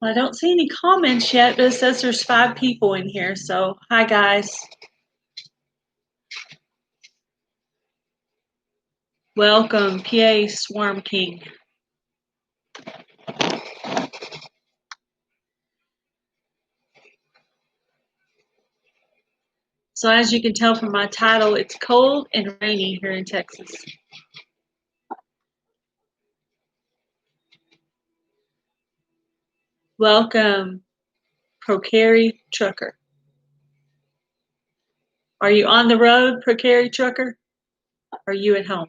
I don't see any comments yet, but it says there's 5 people in here. So, hi guys. Welcome, PA Swarm King. So as you can tell from my title, it's cold and rainy here in Texas. Welcome, Procari Trucker. Are you on the road, Procari Trucker? Or are you at home?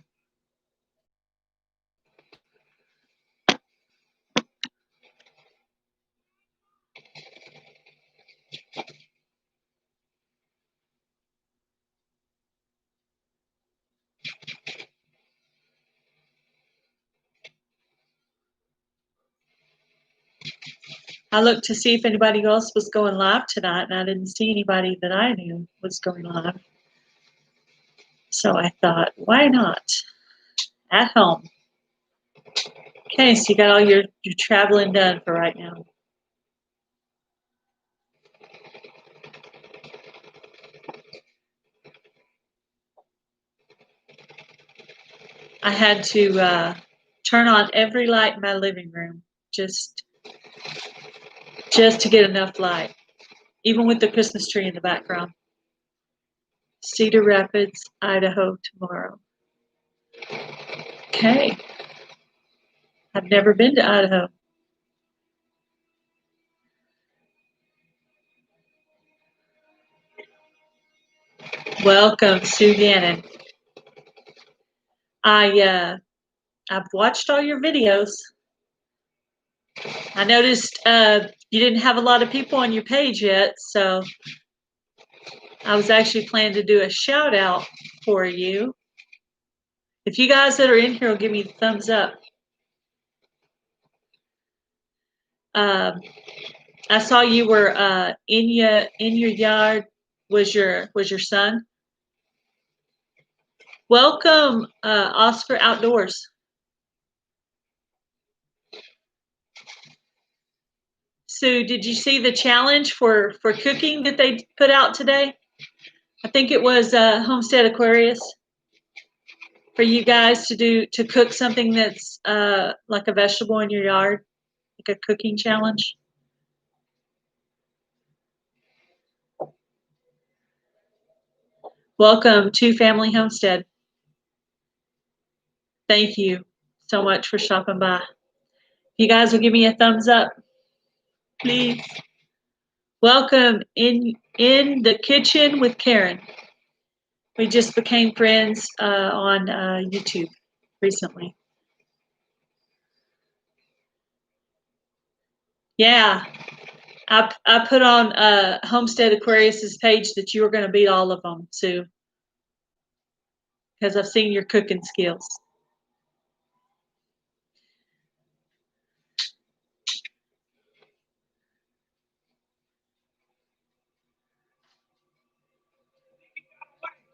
I looked to see if anybody else was going live tonight, and I didn't see anybody that I knew was going live. So I thought, why not? At home. Okay, so you got all your traveling done for right now. I had to turn on every light in my living room just to get enough light, even with the Christmas tree in the background. Cedar Rapids, Idaho tomorrow. Okay. I've never been to Idaho. Welcome, Sue Gannon. I've watched all your videos. I noticed you didn't have a lot of people on your page yet, so I was actually planning to do a shout out for you. If you guys that are in here will give me the thumbs up. I saw you were in your yard was your son. Welcome, Oscar Outdoors. Sue, did you see the challenge for cooking that they put out today? I think it was Homestead Aquarius for you guys to cook something that's like a vegetable in your yard, like a cooking challenge. Welcome to Family Homestead. Thank you so much for stopping by. If you guys will give me a thumbs up, please. Welcome in the kitchen with Karen. We just became friends on YouTube recently. Yeah, I put on Homestead Aquarius's page that you were going to beat all of them, Sue, because I've seen your cooking skills.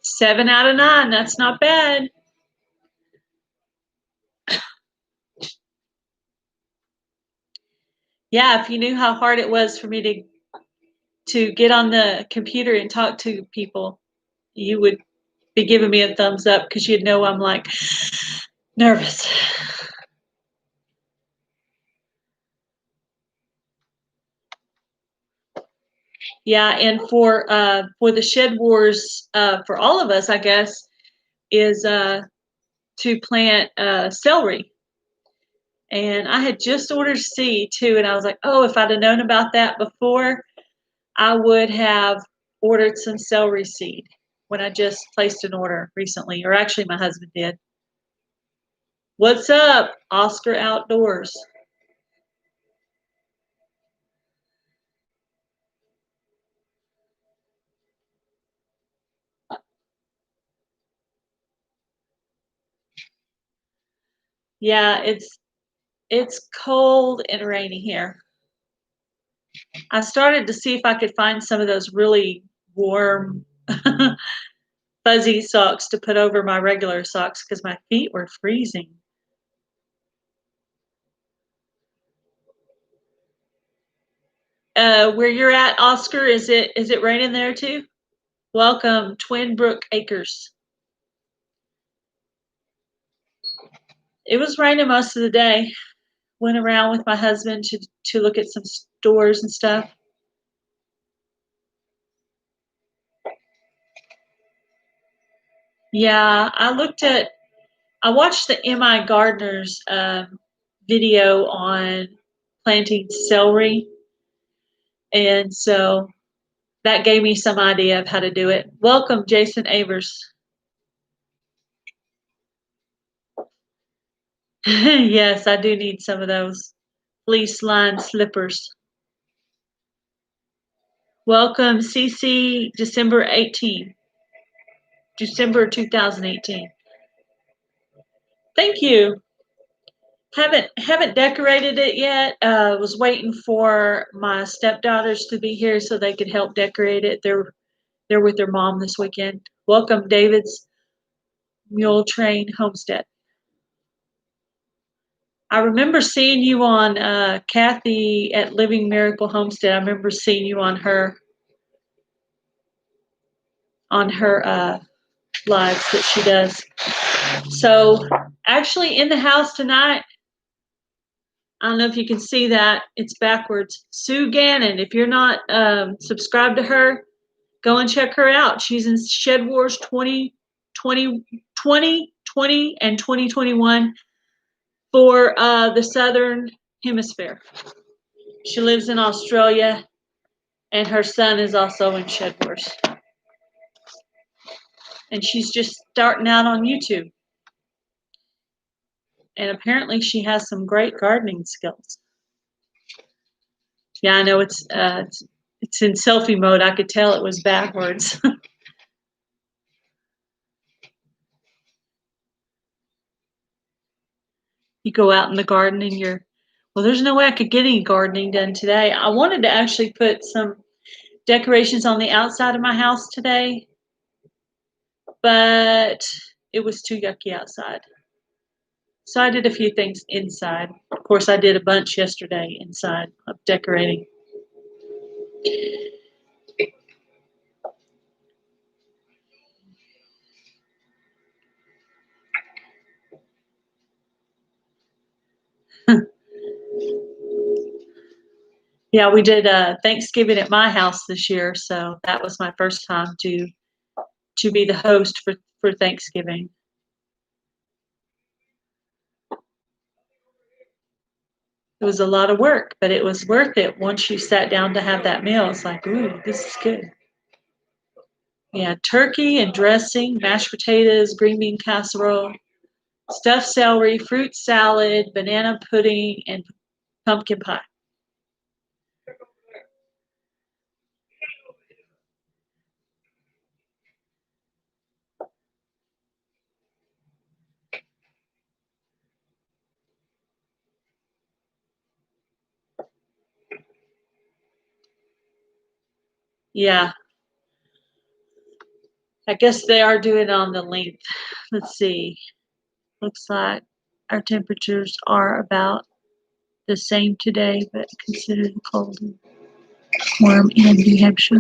Seven out of 9, that's not bad. Yeah, if you knew how hard it was for me to get on the computer and talk to people, you would be giving me a thumbs up because you'd know I'm like nervous. Yeah, and for the Shed Wars, for all of us, I guess, is to plant celery. And I had just ordered seed too, and I was like, oh, if I'd have known about that before, I would have ordered some celery seed when I just placed an order recently, or actually my husband did. What's up, Oscar Outdoors? Yeah, it's cold and rainy here. I started to see if I could find some of those really warm fuzzy socks to put over my regular socks because my feet were freezing. Where you're at, Oscar, is it raining there too? Welcome, Twin Brook Acres. It was raining most of the day. Went around with my husband to look at some stores and stuff. Yeah, I watched the MI Gardeners video on planting celery, and so that gave me some idea of how to do it. Welcome, Jason Avers. Yes, I do need some of those fleece lined slippers. Welcome, CC, December 2018. Thank you. Haven't decorated it yet. Was waiting for my stepdaughters to be here so they could help decorate it. They're with their mom this weekend. Welcome, David's Mule Train Homestead. I remember seeing you on Kathy at Living Miracle Homestead. I remember seeing you on her lives that she does. So actually in the house tonight, I don't know if you can see that. It's backwards. Sue Gannon. If you're not subscribed to her, go and check her out. She's in Shed Wars 2020 and 2021 for the Southern Hemisphere. She lives in Australia, and her son is also in Shed Wars. And she's just starting out on YouTube. And apparently she has some great gardening skills. Yeah, I know it's in selfie mode. I could tell it was backwards. You go out in the garden and well, there's no way I could get any gardening done today. I wanted to actually put some decorations on the outside of my house today, but it was too yucky outside. So I did a few things inside. Of course, I did a bunch yesterday inside of decorating. Yeah, we did Thanksgiving at my house this year, so that was my first time to be the host for Thanksgiving. It was a lot of work, but it was worth it once you sat down to have that meal. It's like, ooh, this is good. Yeah, turkey and dressing, mashed potatoes, green bean casserole, stuffed celery, fruit salad, banana pudding, and pumpkin pie. Yeah, I guess they are doing it on the length. Let's see. Looks like our temperatures are about the same today, but considered cold and warm in New Hampshire.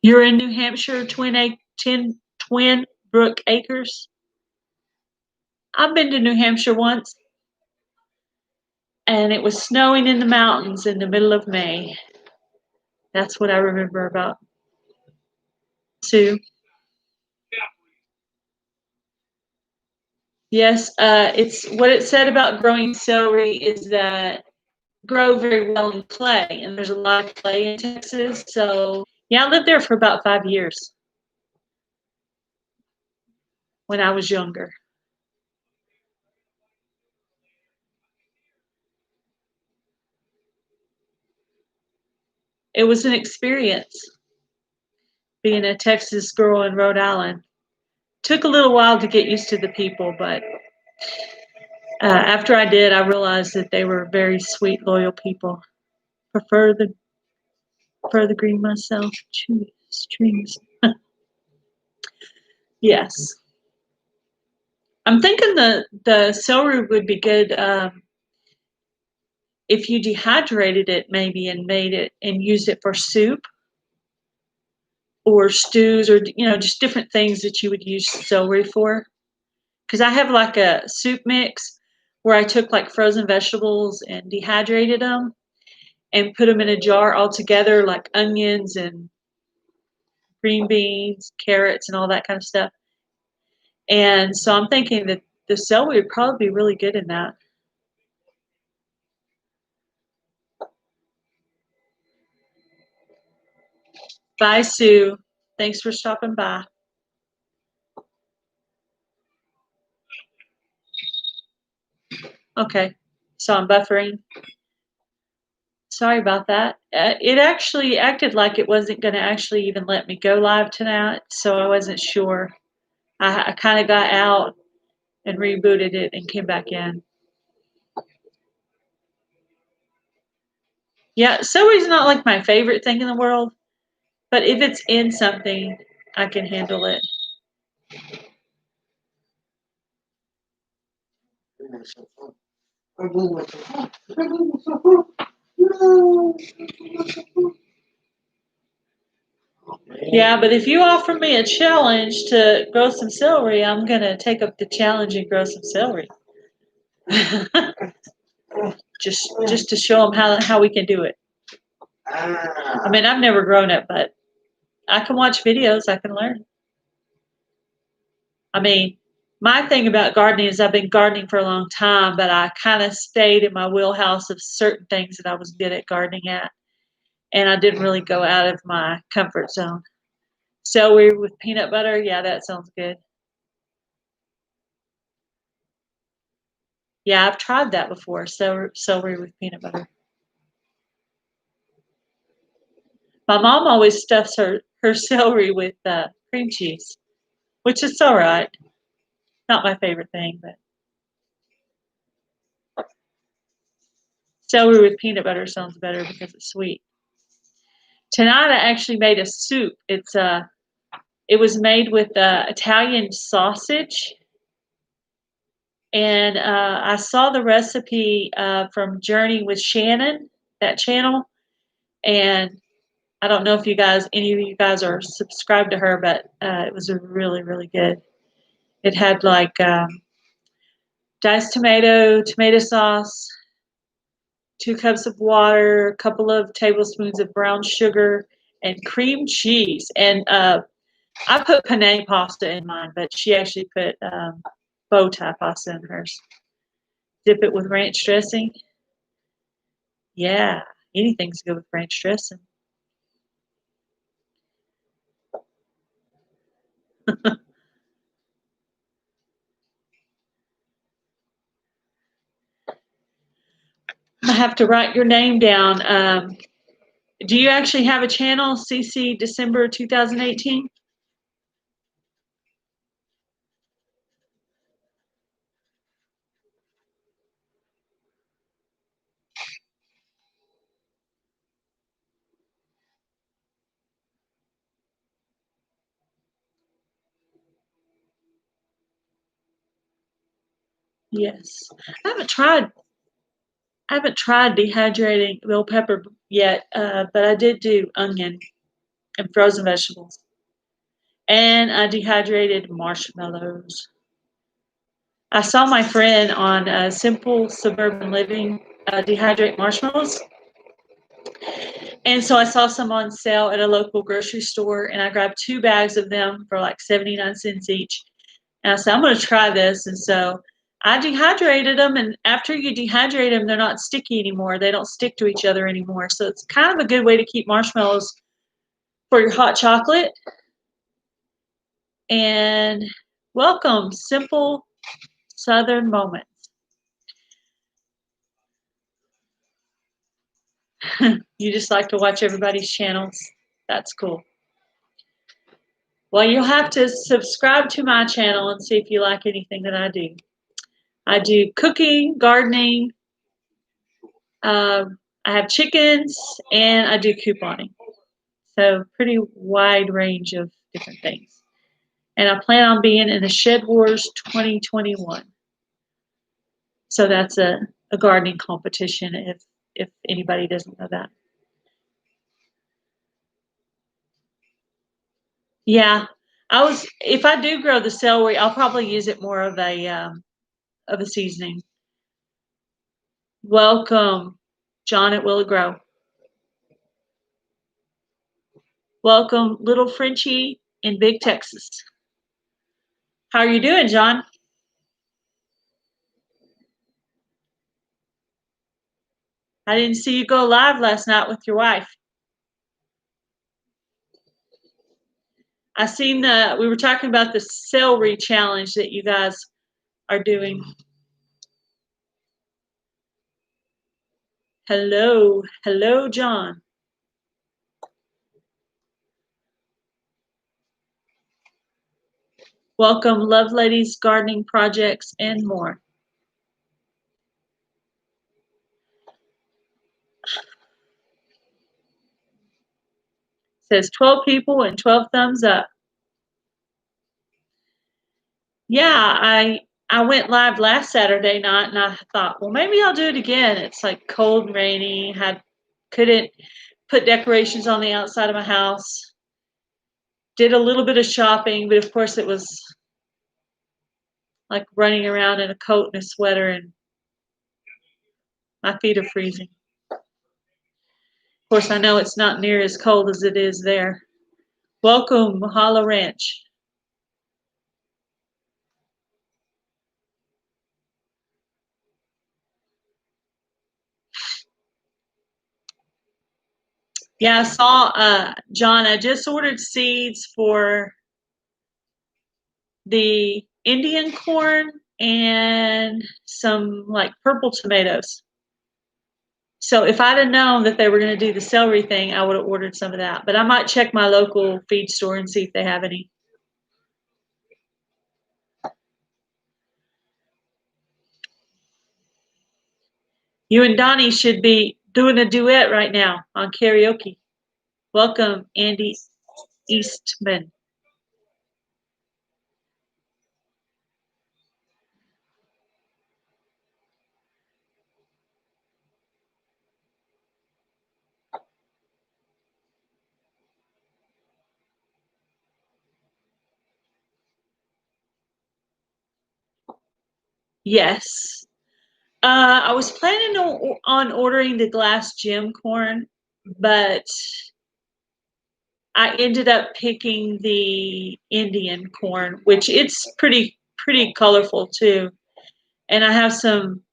You're in New Hampshire, Twin Brook Acres. I've been to New Hampshire once, and it was snowing in the mountains in the middle of May. That's what I remember about Sue. Yes, it's what it said about growing celery is that grow very well in clay, and there's a lot of clay in Texas. So yeah, I lived there for about 5 years when I was younger. It was an experience being a Texas girl in Rhode Island. took a little while to get used to the people, but after I did, I realized that they were very sweet, loyal people. Prefer the green myself. Chewy strings. Yes. I'm thinking the celery would be good if you dehydrated it maybe and made it and used it for soup or stews or just different things that you would use celery for. Because I have like a soup mix where I took like frozen vegetables and dehydrated them and put them in a jar all together, like onions and green beans, carrots, and all that kind of stuff. And so I'm thinking that the celery would probably be really good in that. Bye, Sue. Thanks for stopping by. Okay, so I'm buffering. Sorry about that. It actually acted like it wasn't going to actually even let me go live tonight, so I wasn't sure. I kind of got out and rebooted it and came back in. Yeah, celery's not like my favorite thing in the world, but if it's in something, I can handle it. Yeah, but if you offer me a challenge to grow some celery, I'm gonna take up the challenge and grow some celery. just to show them how we can do it. I mean, I've never grown it, but I can watch videos. I can learn. I mean, my thing about gardening is I've been gardening for a long time, but I kind of stayed in my wheelhouse of certain things that I was good at gardening at, and I didn't really go out of my comfort zone. Celery with peanut butter, yeah, that sounds good. Yeah, I've tried that before. Celery with peanut butter. My mom always stuffs her celery with cream cheese, which is all right. Not my favorite thing, but celery with peanut butter sounds better because it's sweet. Tonight I actually made a soup. It was made with Italian sausage, and I saw the recipe from Journey with Shannon, that channel, and I don't know if any of you guys are subscribed to her, but it was really, really good. It had like diced tomato sauce, 2 cups of water, a couple of tablespoons of brown sugar, and cream cheese. And I put penne pasta in mine, but she actually put bow tie pasta in hers. Dip it with ranch dressing. Yeah, anything's good with ranch dressing. I have to write your name down. Do you actually have a channel, CC December 2018? Yes. I haven't tried I haven't tried dehydrating bell pepper yet, but I did do onion and frozen vegetables. And I dehydrated marshmallows. I saw my friend on Simple Suburban Living dehydrate marshmallows. And so I saw some on sale at a local grocery store, and I grabbed 2 bags of them for like 79 cents each. And I said, I'm going to try this. And so I dehydrated them, and after you dehydrate them, they're not sticky anymore. They don't stick to each other anymore. So it's kind of a good way to keep marshmallows for your hot chocolate. And welcome, Simple Southern Moments. You just like to watch everybody's channels. That's cool. Well, you'll have to subscribe to my channel and see if you like anything that I do. I do cooking, gardening, I have chickens, and I do couponing. So pretty wide range of different things. And I plan on being in the Shed Wars 2021. So that's a gardening competition if anybody doesn't know that. Yeah, if I do grow the celery, I'll probably use it more of a seasoning. Welcome, John at Willow Grow. Welcome, little Frenchie in Big Texas. How are you doing, John? I didn't see you go live last night with your wife. I seen we were talking about the celery challenge that you guys are doing. Hello, hello, John. Welcome, Love Ladies, Gardening Projects, and more. Says 12 people and 12 thumbs up. Yeah, I went live last Saturday night and I thought, well, maybe I'll do it again. It's like cold and rainy. Couldn't put decorations on the outside of my house. Did a little bit of shopping, but of course it was like running around in a coat and a sweater, and my feet are freezing. Of course, I know it's not near as cold as it is there. Welcome, Mahalo Ranch. Yeah, I saw, John, I just ordered seeds for the Indian corn and some like purple tomatoes. So if I'd have known that they were going to do the celery thing, I would have ordered some of that. But I might check my local feed store and see if they have any. You and Donnie should be doing a duet right now on karaoke. Welcome, Andy Eastman. Yes. I was planning on ordering the glass gem corn, but I ended up picking the Indian corn, which it's pretty colorful too. And I have some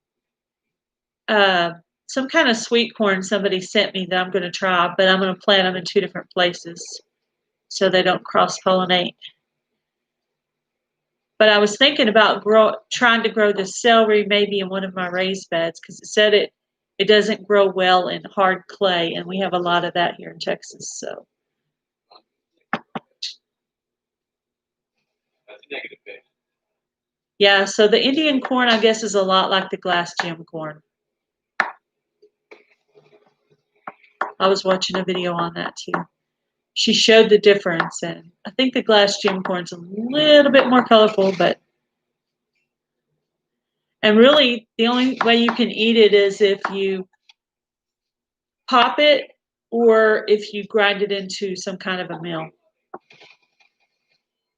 kind of sweet corn somebody sent me that I'm going to try, but I'm going to plant them in 2 different places so they don't cross pollinate. But I was thinking about trying to grow the celery maybe in one of my raised beds because it said it doesn't grow well in hard clay, and we have a lot of that here in Texas. So. Yeah, so the Indian corn, I guess, is a lot like the glass gem corn. I was watching a video on that too. She showed the difference, and I think the glass gem corn's a little bit more colorful, and really the only way you can eat it is if you pop it or if you grind it into some kind of a meal.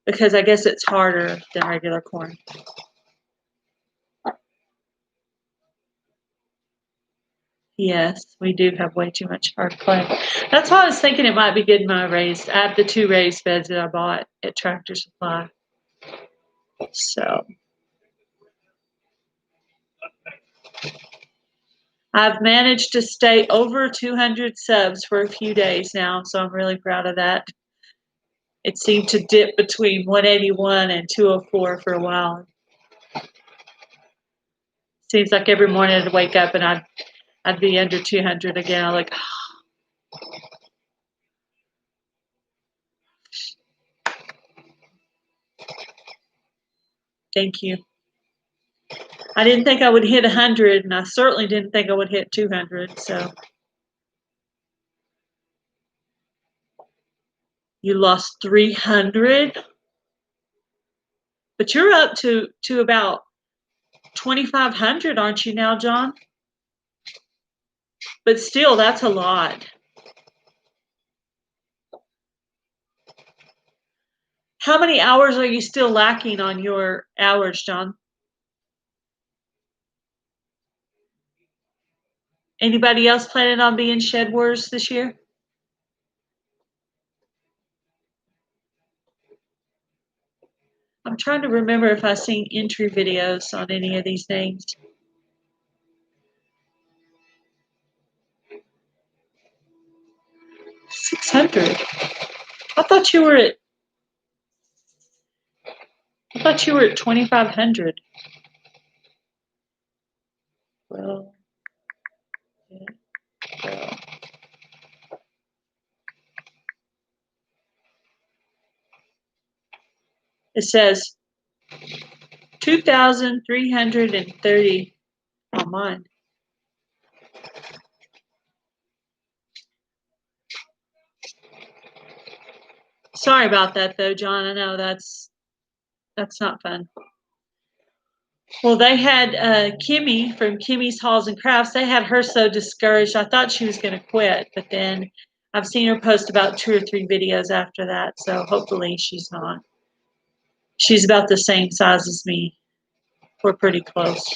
Because I guess it's harder than regular corn. Yes, we do have way too much hard clay. That's why I was thinking it might be good in my raised. I have the 2 raised beds that I bought at Tractor Supply. So I've managed to stay over 200 subs for a few days now, so I'm really proud of that. It seemed to dip between 181 and 204 for a while. Seems like every morning I'd wake up and I'd be under 200 again. I'm like, Thank you. I didn't think I would hit 100, and I certainly didn't think I would hit 200. So you lost 300, but you're up to about 2,500, aren't you now, John? But still, that's a lot. How many hours are you still lacking on your hours, John? Anybody else planning on being Shed Wars this year? I'm trying to remember if I've seen entry videos on any of these names. 600. I thought you were at 2,500. Well, yeah, well. It says 2,330 on mine. Sorry about that, though, John. I know that's not fun. Well, they had Kimmy from Kimmy's Halls and Crafts. They had her so discouraged. I thought she was going to quit, but then I've seen her post about 2 or 3 videos after that. So hopefully she's not. She's about the same size as me. We're pretty close.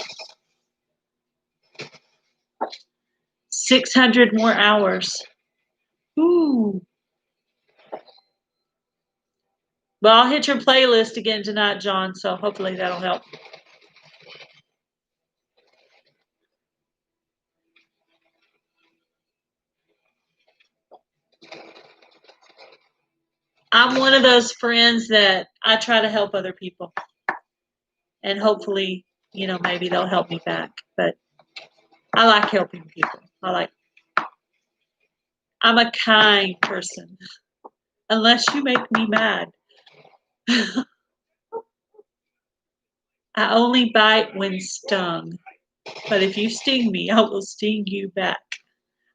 600 more hours. Ooh. Well, I'll hit your playlist again tonight, John, so hopefully that'll help. I'm one of those friends that I try to help other people. And hopefully, maybe they'll help me back. But I like helping people. I'm a kind person. Unless you make me mad. I only bite when stung. But if you sting me, I will sting you back.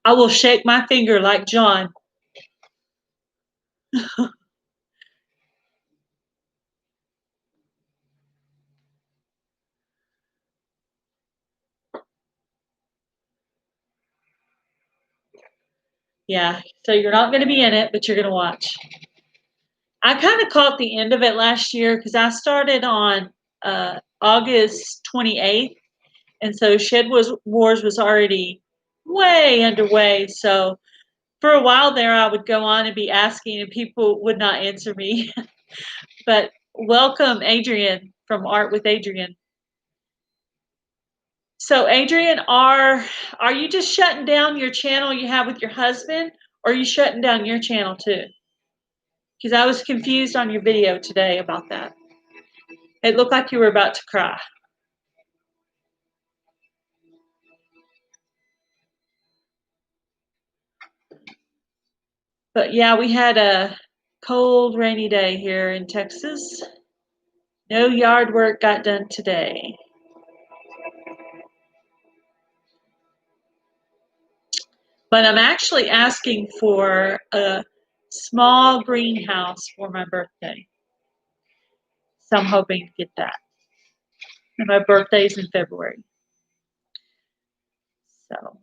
I will shake my finger like John. Yeah, so you're not going to be in it, but you're going to watch. I kind of caught the end of it last year because I started on August 28th, and so Shed Wars was already way underway. So for a while there, I would go on and be asking, and people would not answer me. But welcome, Adrian, from Art with Adrian. So, Adrian, are you just shutting down your channel you have with your husband, or are you shutting down your channel too? Because I was confused on your video today about that. It looked like you were about to cry. But yeah, we had a cold, rainy day here in Texas. No yard work got done today. But I'm actually asking for a small greenhouse for my birthday. So I'm hoping to get that. And my birthday's in February. So.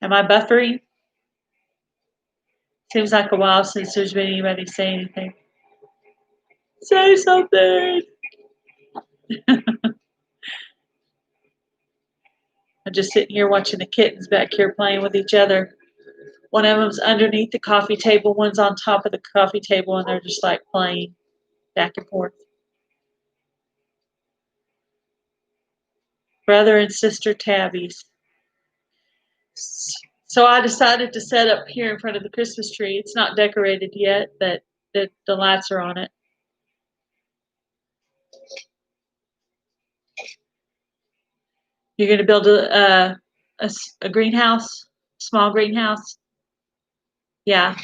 Am I buffering? Seems like a while since there's been anybody say anything. Say something. I'm just sitting here watching the kittens back here playing with each other. One of them's underneath the coffee table, one's on top of the coffee table, and they're just like playing back and forth. Brother and sister tabbies. So I decided to set up here in front of the Christmas tree. It's not decorated yet, but the lights are on it. You're going to build a greenhouse, small greenhouse. Yeah,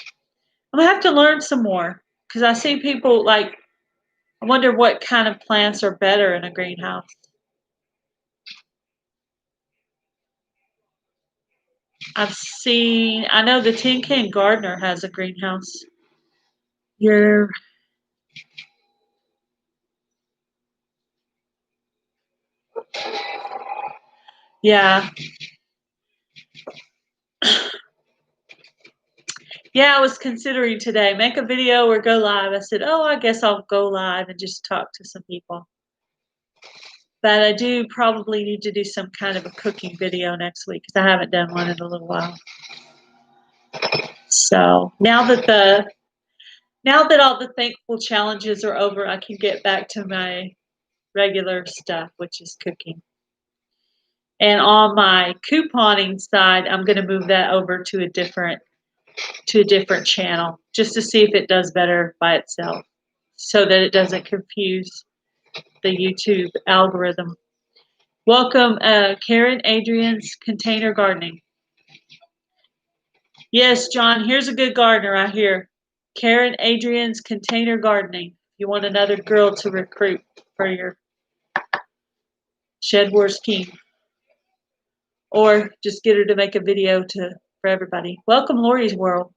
I'm gonna have to learn some more because I see people like. I wonder what kind of plants are better in a greenhouse. I know the Tin Can Gardener has a greenhouse. You're, yeah. Yeah, I was considering today, make a video or go live. I said, oh, I guess I'll go live and just talk to some people. But I do probably need to do some kind of a cooking video next week because I haven't done one in a little while. So now that all the thankful challenges are over, I can get back to my regular stuff, which is cooking. And on my couponing side, I'm going to move that over to a different channel just to see if it does better by itself so that it doesn't confuse the YouTube algorithm. Welcome, Karen Adrian's Container Gardening. Yes, John, here's a good gardener I hear. Karen Adrian's Container Gardening. You want another girl to recruit for your Shed Wars team. Or just get her to make a video for everybody. Welcome, Lori's World.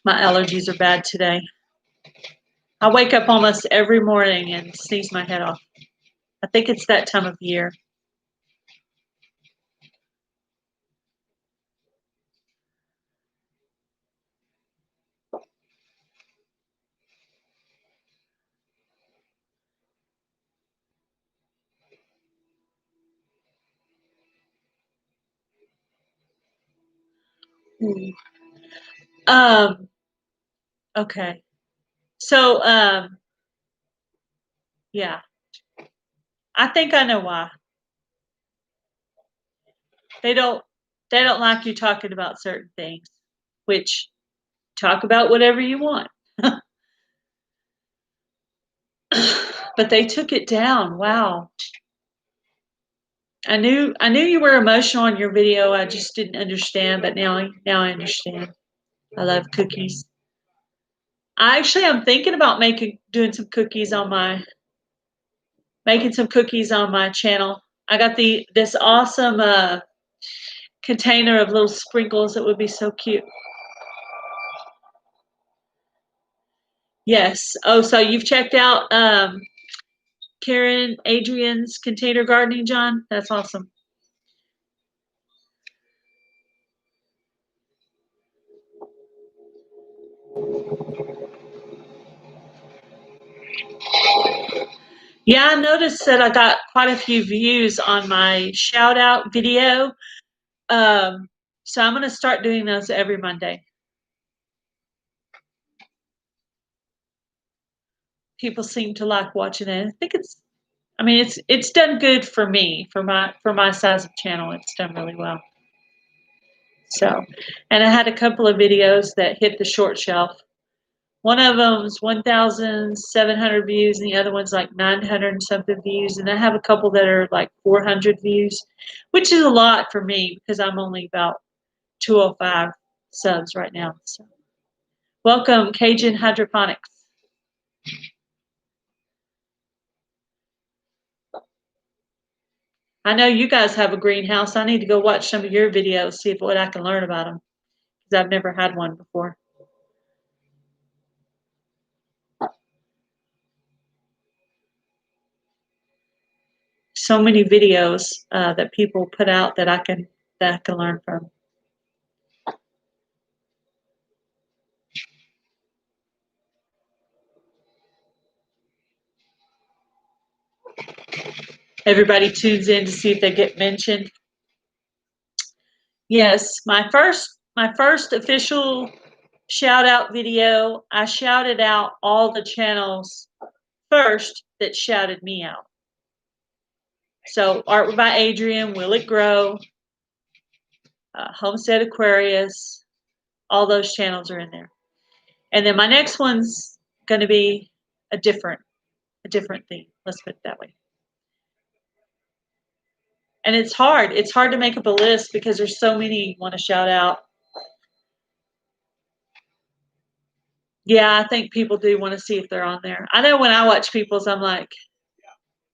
My allergies are bad today. I wake up almost every morning and sneeze my head off. I think it's that time of year. Okay. So, yeah. I think I know why. They don't like you talking about certain things, which talk about whatever you want. But they took it down. Wow. I knew you were emotional in your video. I just didn't understand, but now I understand. I love cookies. I'm thinking about doing some cookies on my channel. I got this awesome container of little sprinkles that would be so cute. Yes. Oh, so you've checked out Karen Adrian's Container Gardening, John? That's awesome. Yeah, I noticed that I got quite a few views on my shout out video. So I'm going to start doing those every Monday. People seem to like watching it. I think it's done good for me, for my size of channel. It's done really well. So, and I had a couple of videos that hit the short shelf. One of them's 1,700 views, and the other one's like 900 and something views. And I have a couple that are like 400 views, which is a lot for me because I'm only about 205 subs right now. So, welcome, Cajun Hydroponics. I know you guys have a greenhouse. I need to go watch some of your videos, see what I can learn about them, because I've never had one before. So many videos that people put out that I can learn from. Everybody tunes in to see if they get mentioned. Yes, my first official shout out video, I shouted out all the channels first that shouted me out. So Art by Adrian, Will It Grow, Homestead Aquarius, all those channels are in there. And then my next one's going to be a different theme. Let's put it that way. And it's hard. It's hard to make up a list because there's so many you want to shout out. Yeah, I think people do want to see if they're on there. I know when I watch people's, I'm like,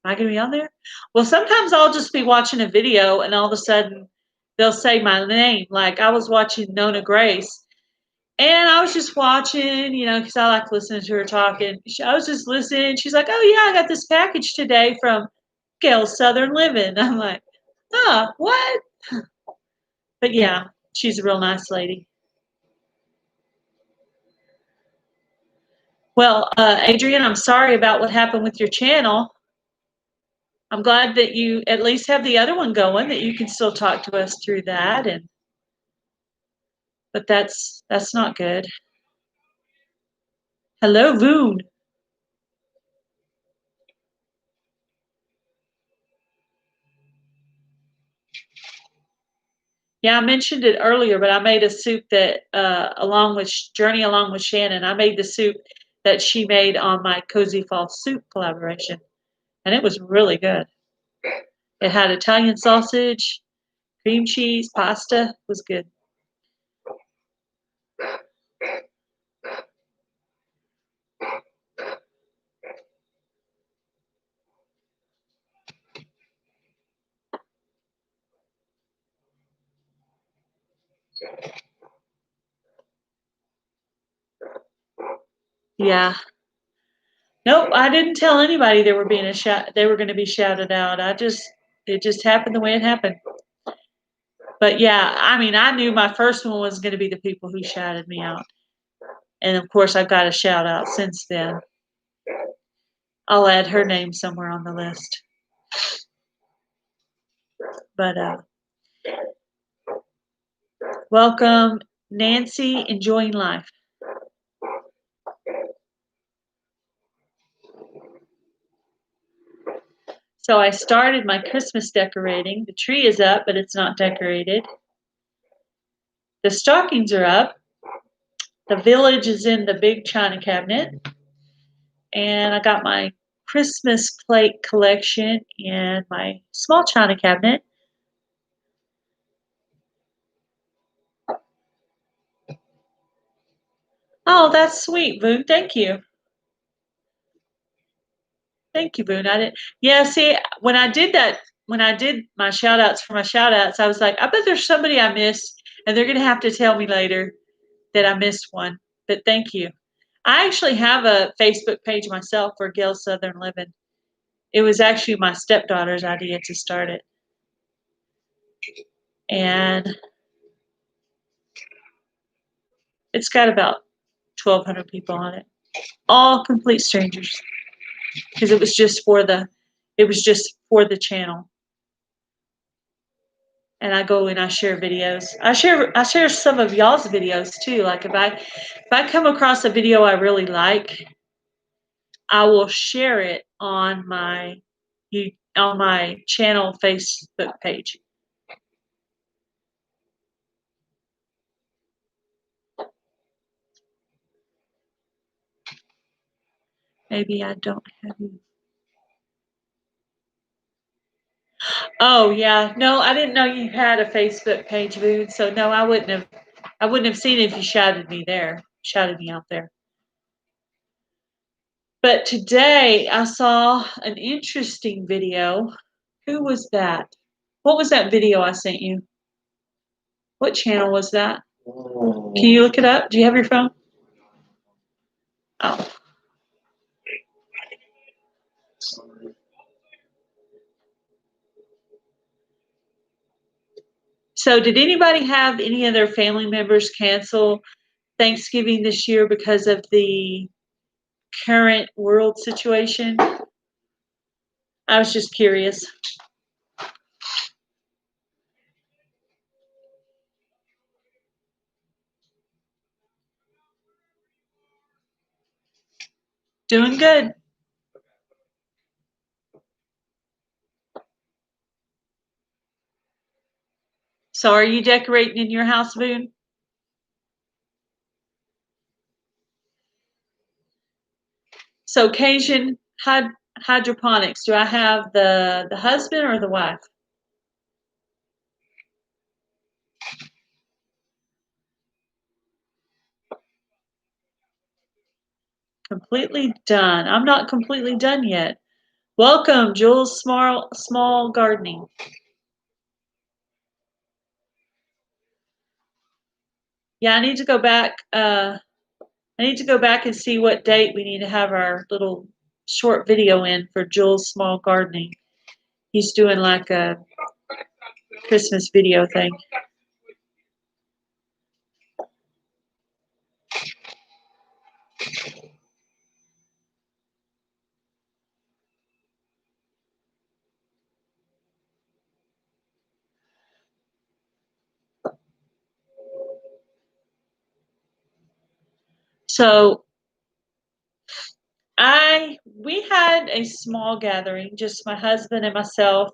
am I going to be on there? Well, sometimes I'll just be watching a video and all of a sudden they'll say my name. Like I was watching Nona Grace and I was just watching, because I like listening to her talking. I was just listening. She's like, oh, yeah, I got this package today from Gail's Southern Living. I'm like, huh, what? But yeah, she's a real nice lady. Well, Adrian, I'm sorry about what happened with your channel. I'm glad that you at least have the other one going, that you can still talk to us through that. But that's not good. Hello, Voon. Yeah, I mentioned it earlier, but I made a soup that, along with Shannon, I made the soup that she made on my Cozy Fall Soup collaboration, and it was really good. It had Italian sausage, cream cheese, pasta. It was good. Yeah. Nope, I didn't tell anybody they were going to be shouted out. It just happened the way it happened. But yeah, I mean, I knew my first one was going to be the people who shouted me out. And of course, I've got a shout out since then. I'll add her name somewhere on the list. But welcome, Nancy, enjoying life. So I started my Christmas decorating. The tree is up, but it's not decorated. The stockings are up. The village is in the big china cabinet. And I got my Christmas plate collection in my small china cabinet. Oh, that's sweet, Boone. Thank you. Thank you, Boone. I didn't. Yeah, see, when I did my shout outs for my shout outs, I was like, I bet there's somebody I missed, and they're going to have to tell me later that I missed one. But thank you. I actually have a Facebook page myself for Gail Southern Living. It was actually my stepdaughter's idea to start it. And it's got about 1,200 people on it. All complete strangers. Because it was just for the channel. And I go and I share videos. I share some of y'all's videos too. Like if I come across a video I really like, I will share it on my channel Facebook page. Maybe I don't have you. Oh yeah, no, I didn't know you had a Facebook page, Boone. So no, I wouldn't have seen it if you shouted me out there. But today I saw an interesting video. Who was that? What was that video I sent you? What channel was that? Can you look it up? Do you have your phone? Oh. So did anybody have any of their family members cancel Thanksgiving this year because of the current world situation? I was just curious. Doing good. So are you decorating in your house, Boone? So Cajun hydroponics. Do I have the husband or the wife? Completely done. I'm not completely done yet. Welcome, Jules Small Gardening. Yeah, I need to go back. I need to go back and see what date we need to have our little short video in for Jules Small Gardening. He's doing like a Christmas video thing. So we had a small gathering, just my husband and myself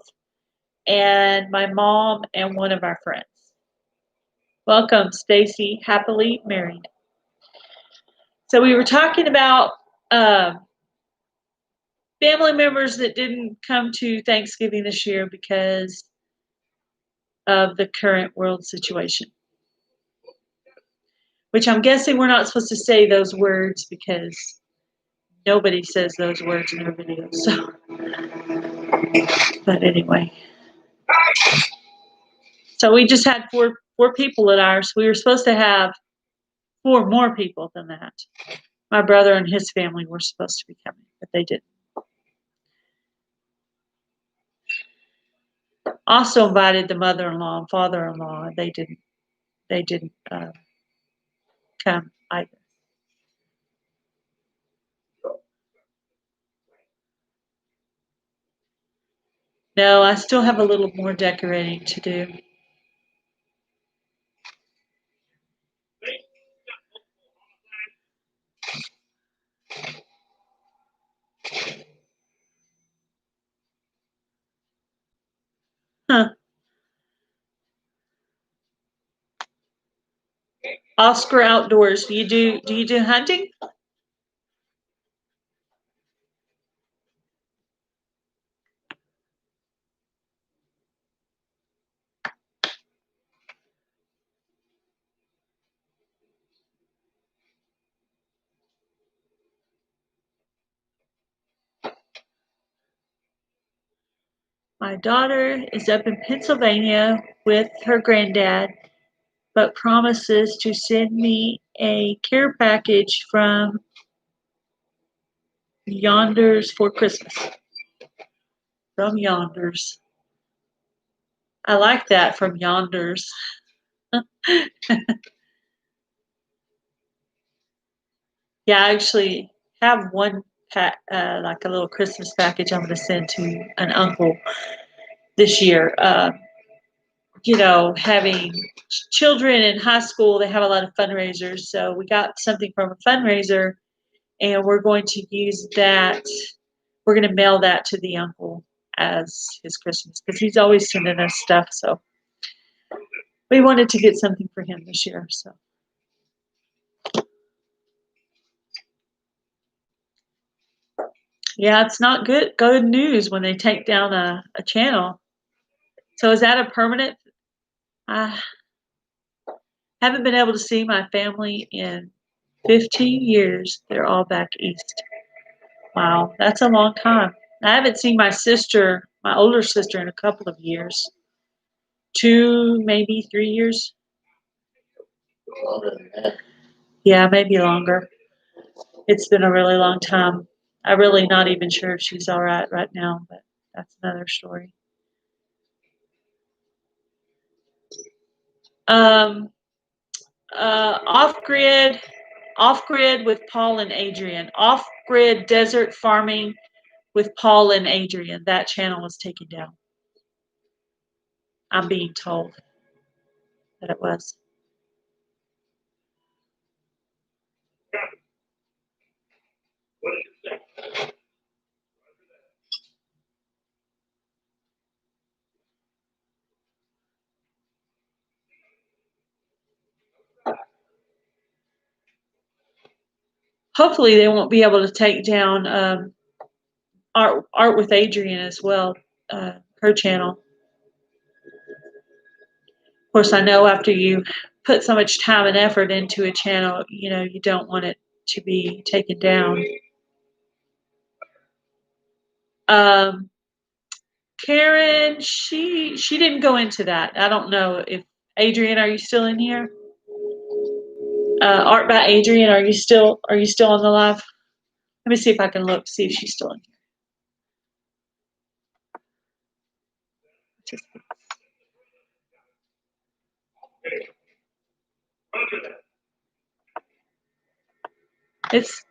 and my mom and one of our friends. Welcome, Stacy, happily married. So we were talking about family members that didn't come to Thanksgiving this year because of the current world situation. Which I'm guessing we're not supposed to say those words because nobody says those words in their videos. So, but anyway, so we just had four people at ours. We were supposed to have four more people than that. My brother and his family were supposed to be coming, but they didn't. Also invited the mother-in-law and father-in-law. They didn't. They didn't come either. No, I still have a little more decorating to do. Huh. Oscar Outdoors. Do you do hunting? My daughter is up in Pennsylvania with her granddad, but promises to send me a care package from Yonders for Christmas. From Yonders. I like that, from Yonders. Yeah, I actually have one like a little Christmas package I'm going to send to an uncle this year. You know, having children in high school, they have a lot of fundraisers. So we got something from a fundraiser, and we're going to use that. We're going to mail that to the uncle as his Christmas because he's always sending us stuff. So we wanted to get something for him this year. So yeah, it's not good news when they take down a channel. So is that a permanent? I haven't been able to see my family in 15 years. They're all back east. Wow, that's a long time. I haven't seen my sister, my older sister, in a couple of years. 2, maybe 3 years. Yeah, maybe longer. It's been a really long time. I'm really not even sure if she's all right now, but that's another story. Um, off grid with Paul and Adrian. Off grid desert farming with Paul and Adrian. That channel was taken down. I'm being told that it was. hopefully they won't be able to take down Art with Adrian as well, her channel. Of course, I know after you put so much time and effort into a channel, you don't want it to be taken down. Karen, she didn't go into that. I don't know if Adrian, are you still in here? Art by Adrian, are you still on the live? Let me see if I can look, see if she's still in here.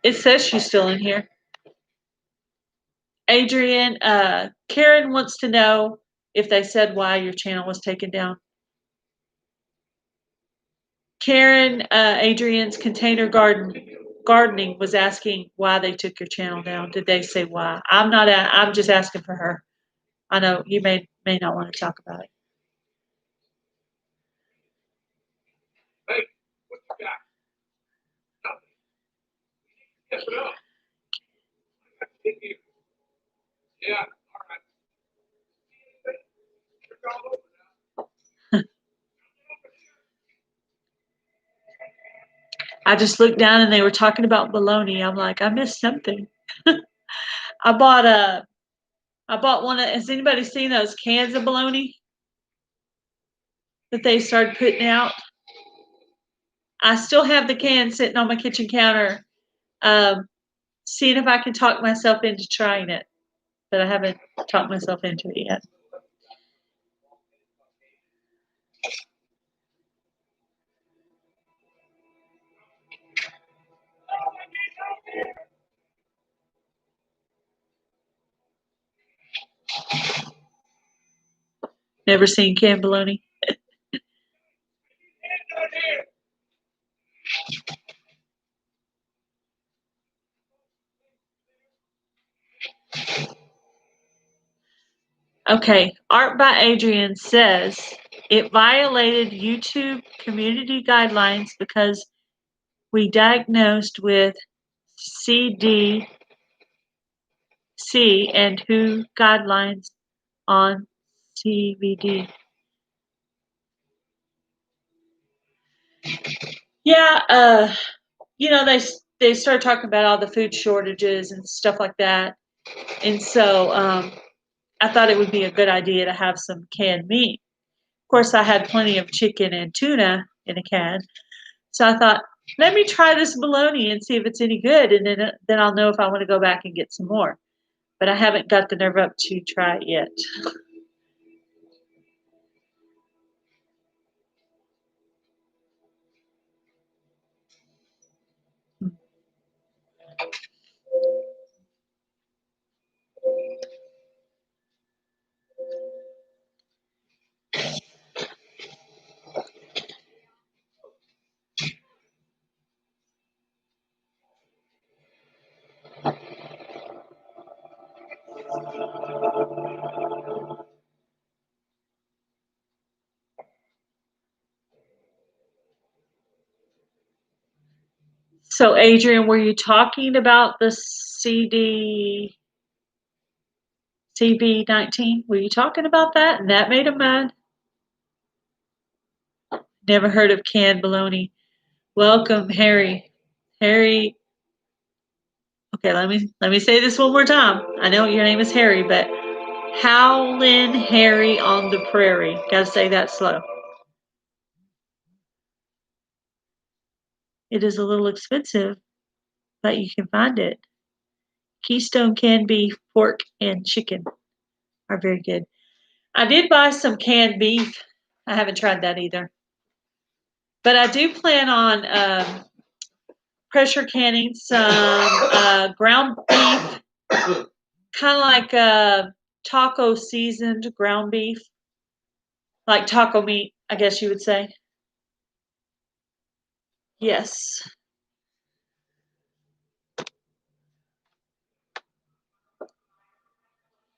It says she's still in here. Adrian, Karen wants to know if they said why your channel was taken down. Karen, Adrian's container gardening was asking why they took your channel down. Did they say why? I'm just asking for her. I know you may not want to talk about it. Hey, what you got? Yes, no. Yeah, all right. I just looked down and they were talking about bologna. I'm like, I missed something. I bought one of, has anybody seen those cans of bologna that they started putting out? I still have the can sitting on my kitchen counter, seeing if I can talk myself into trying it, but I haven't talked myself into it yet. Never seen canned bologna. Okay, Art by Adrian says it violated YouTube community guidelines because we diagnosed with CDC and WHO guidelines on CBD. Yeah, they started talking about all the food shortages and stuff like that, and so I thought it would be a good idea to have some canned meat. Of course, I had plenty of chicken and tuna in a can, so I thought, let me try this bologna and see if it's any good, and then I'll know if I want to go back and get some more. But I haven't got the nerve up to try it yet. So, Adrian, were you talking about the CB19? Were you talking about that? And that made him mad? Never heard of canned bologna. Welcome, Harry. Harry. Okay, let me say this one more time. I know your name is Harry, but Howlin' Harry on the Prairie. Gotta say that slow. It is a little expensive, but you can find it. Keystone canned beef, pork, and chicken are very good. I did buy some canned beef. I haven't tried that either. But I do plan on pressure canning some ground beef, kind of like taco seasoned ground beef, like taco meat, I guess you would say. Yes.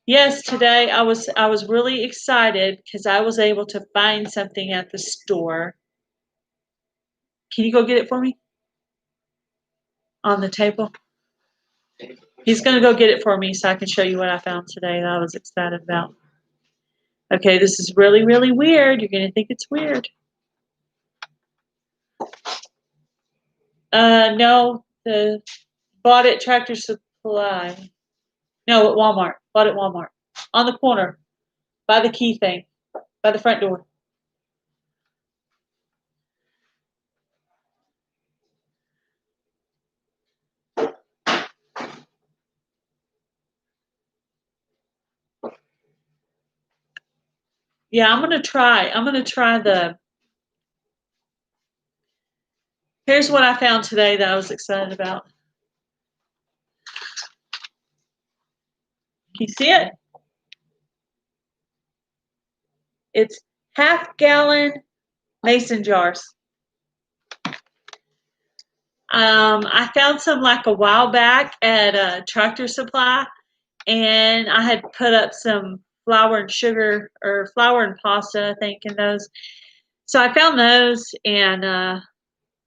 Yes, today I was really excited because I was able to find something at the store. Can you go get it for me? on the table. He's going to go get it for me so I can show you what I found today that I was excited about. Okay, this is really, really weird. You're going to think it's weird. No, bought at Tractor Supply. No, at Walmart. Bought at Walmart. On the corner, by the key thing, by the front door. Yeah, I'm gonna try here's what I found today that I was excited about. Can you see it? It's half-gallon mason jars. I found some like a while back at Tractor Supply, and I had put up some flour and sugar or flour and pasta, I think, in those. So I found those, and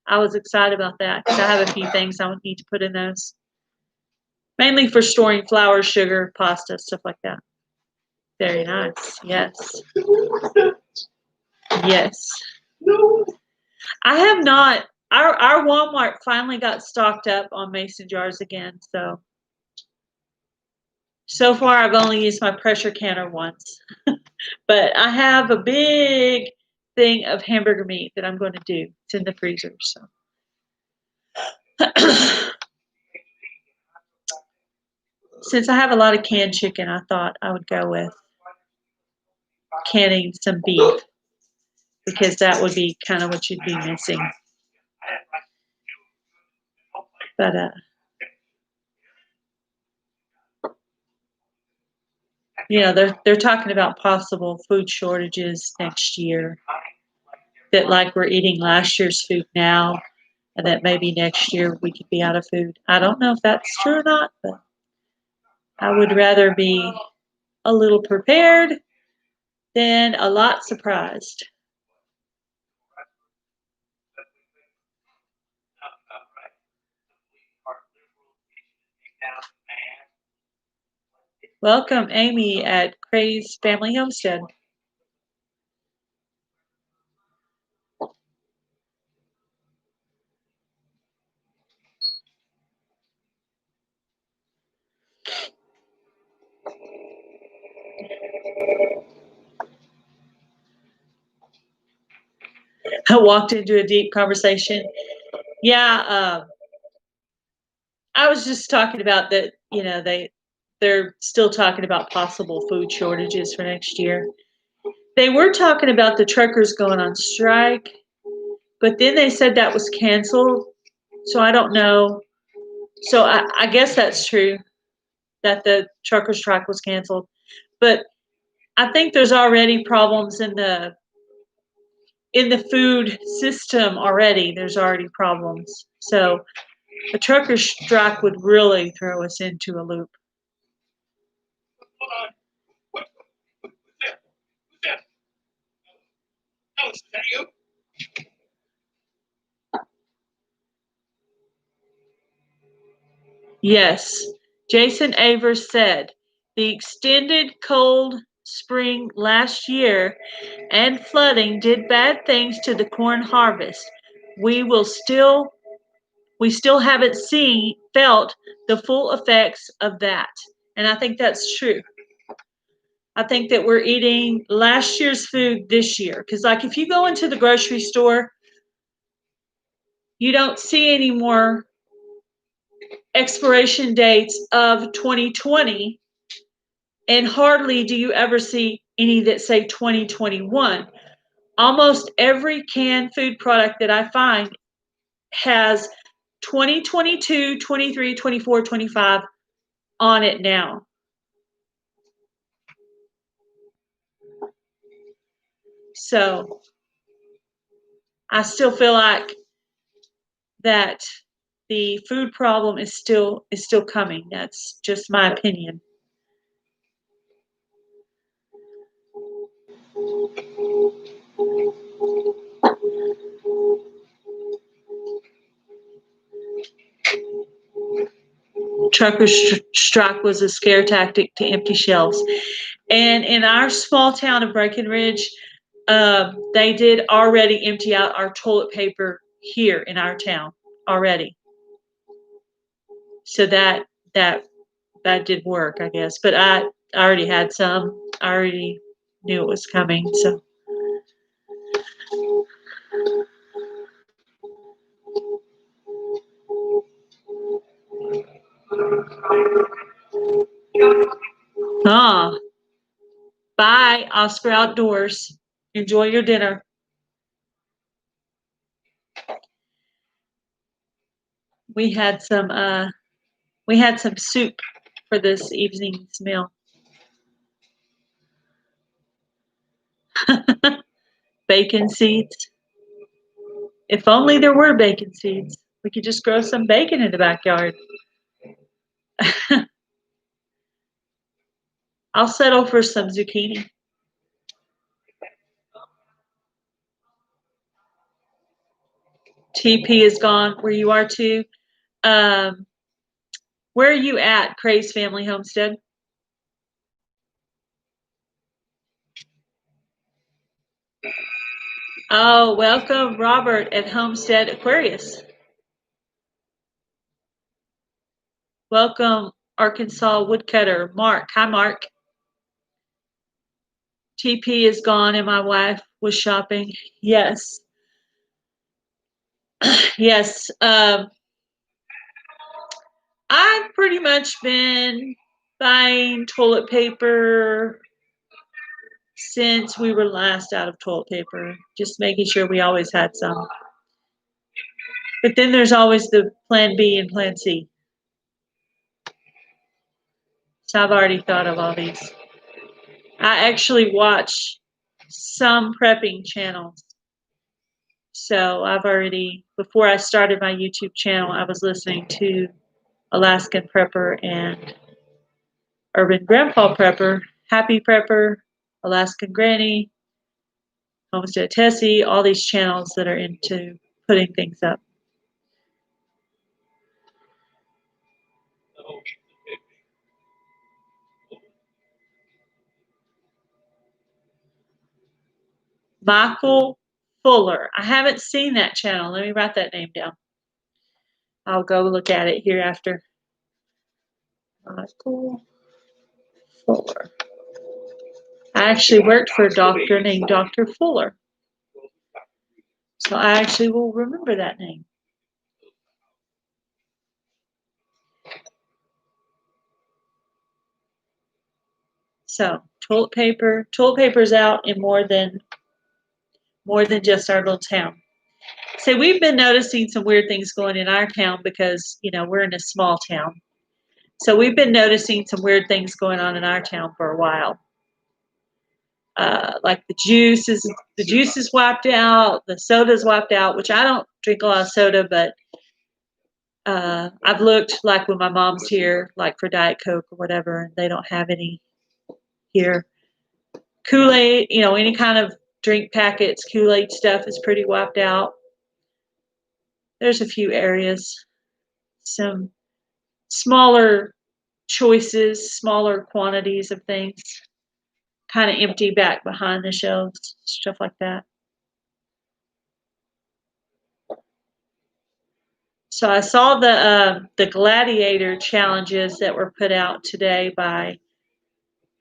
I was excited about that because I have a few things I would need to put in those, mainly for storing flour, sugar, pasta, stuff like that. Very nice. Yes. Yes. I have not. Our Walmart finally got stocked up on mason jars again. So far I've only used my pressure canner once, but I have a big thing of hamburger meat that I'm going to do. It's in the freezer. So since I have a lot of canned chicken, I thought I would go with canning some beef because that would be kind of what you'd be missing. But you know, they're talking about possible food shortages next year. That like we're eating last year's food now, and that maybe next year we could be out of food. I don't know if that's true or not, but I would rather be a little prepared than a lot surprised. Welcome, Amy at Cray's Family Homestead. I walked into a deep conversation. Yeah, I was just talking about that. You know, they're still talking about possible food shortages for next year. They were talking about the truckers going on strike, but then they said that was canceled. So I don't know. So I guess that's true that the trucker strike was canceled. But I think there's already problems in the food system already. There's already problems. So a trucker strike would really throw us into a loop. Hold on. What's that? What's that? Oh, is that you? Yes. Jason Avers said the extended cold spring last year and flooding did bad things to the corn harvest. We still haven't felt the full effects of that. And I think that's true. I think that we're eating last year's food this year. Because, like, if you go into the grocery store, you don't see any more expiration dates of 2020. And hardly do you ever see any that say 2021. Almost every canned food product that I find has 2022, 23, 24, 25 on it now. So I still feel like that the food problem is still coming. That's just my opinion. trucker strike was a scare tactic to empty shelves. And in our small town of Breckenridge, they did already empty out our toilet paper here in our town already. So that did work, I guess. But I already had some. I already knew it was coming. So. Ah, bye, Oscar Outdoors. Enjoy your dinner. We had some soup for this evening's meal. Bacon seeds. If only there were bacon seeds. We could just grow some bacon in the backyard. I'll settle for some zucchini. TP is gone where you are too. Where are you at, Craze Family Homestead? Oh, welcome, Robert at Homestead Aquarius. Welcome, Arkansas Woodcutter, Mark. Hi, Mark. TP is gone and my wife was shopping. Yes. Yes. I've pretty much been buying toilet paper since we were last out of toilet paper, just making sure we always had some. But then there's always the plan B and plan C. So I've already thought of all these. I actually watch some prepping channels. So I've already, before I started my YouTube channel, I was listening to Alaskan Prepper and Urban Grandpa Prepper, Happy Prepper, Alaskan Granny, Homestead Tessie, all these channels that are into putting things up. Michael Fuller. I haven't seen that channel. Let me write that name down. I'll go look at it hereafter. Michael Fuller. I actually worked for a doctor named Dr. Fuller. So I actually will remember that name. So toilet paper. Toilet paper's out in more than just our little town. So we've been noticing some weird things going in our town because, we're in a small town. So we've been noticing some weird things going on in our town for a while. Like the juice is wiped out, the soda's wiped out, which I don't drink a lot of soda, but I've looked like when my mom's here, like for Diet Coke or whatever, and they don't have any here. Kool-Aid, any kind of drink packets, Kool-Aid stuff is pretty wiped out. There's a few areas, some smaller choices, smaller quantities of things, kind of empty back behind the shelves, stuff like that. So I saw the gladiator challenges that were put out today by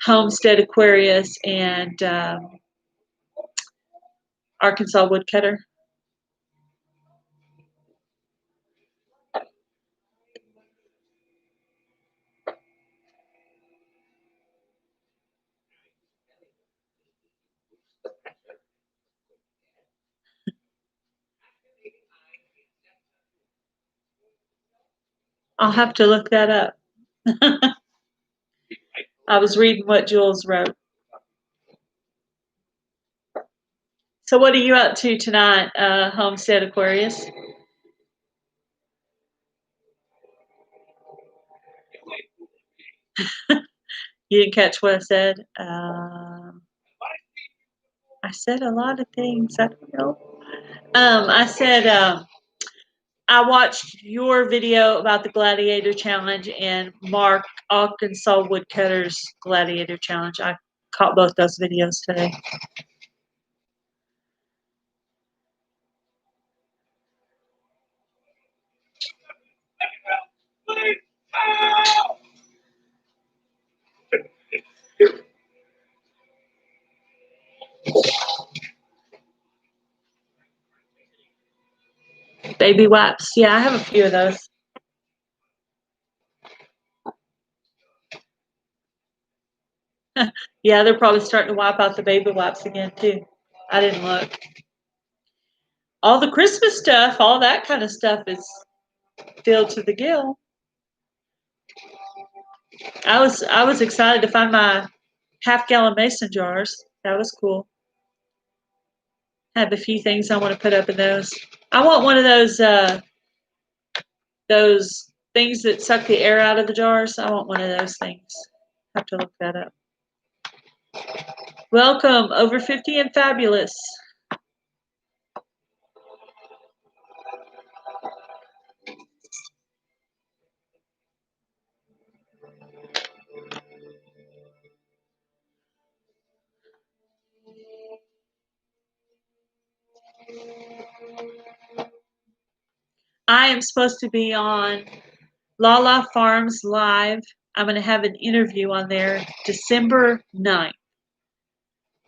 Homestead Aquarius and Arkansas Woodcutter. I'll have to look that up. I was reading what Jules wrote. So what are you up to tonight, Homestead Aquarius? You didn't catch what I said? I said a lot of things. I don't know. I said I watched your video about the Gladiator Challenge and Mark Arkansas Woodcutter's Gladiator Challenge. I caught both those videos today. Baby wipes. Yeah, I have a few of those. Yeah, they're probably starting to wipe out the baby wipes again, too. I didn't look. All the Christmas stuff, all that kind of stuff is filled to the gill. I was excited to find my half-gallon mason jars. That was cool. I have a few things I want to put up in those. I want one of those things that suck the air out of the jars. I want one of those things. I have to look that up. Welcome, over 50 and fabulous. I am supposed to be on Lala Farms Live. I'm going to have an interview on there December 9th.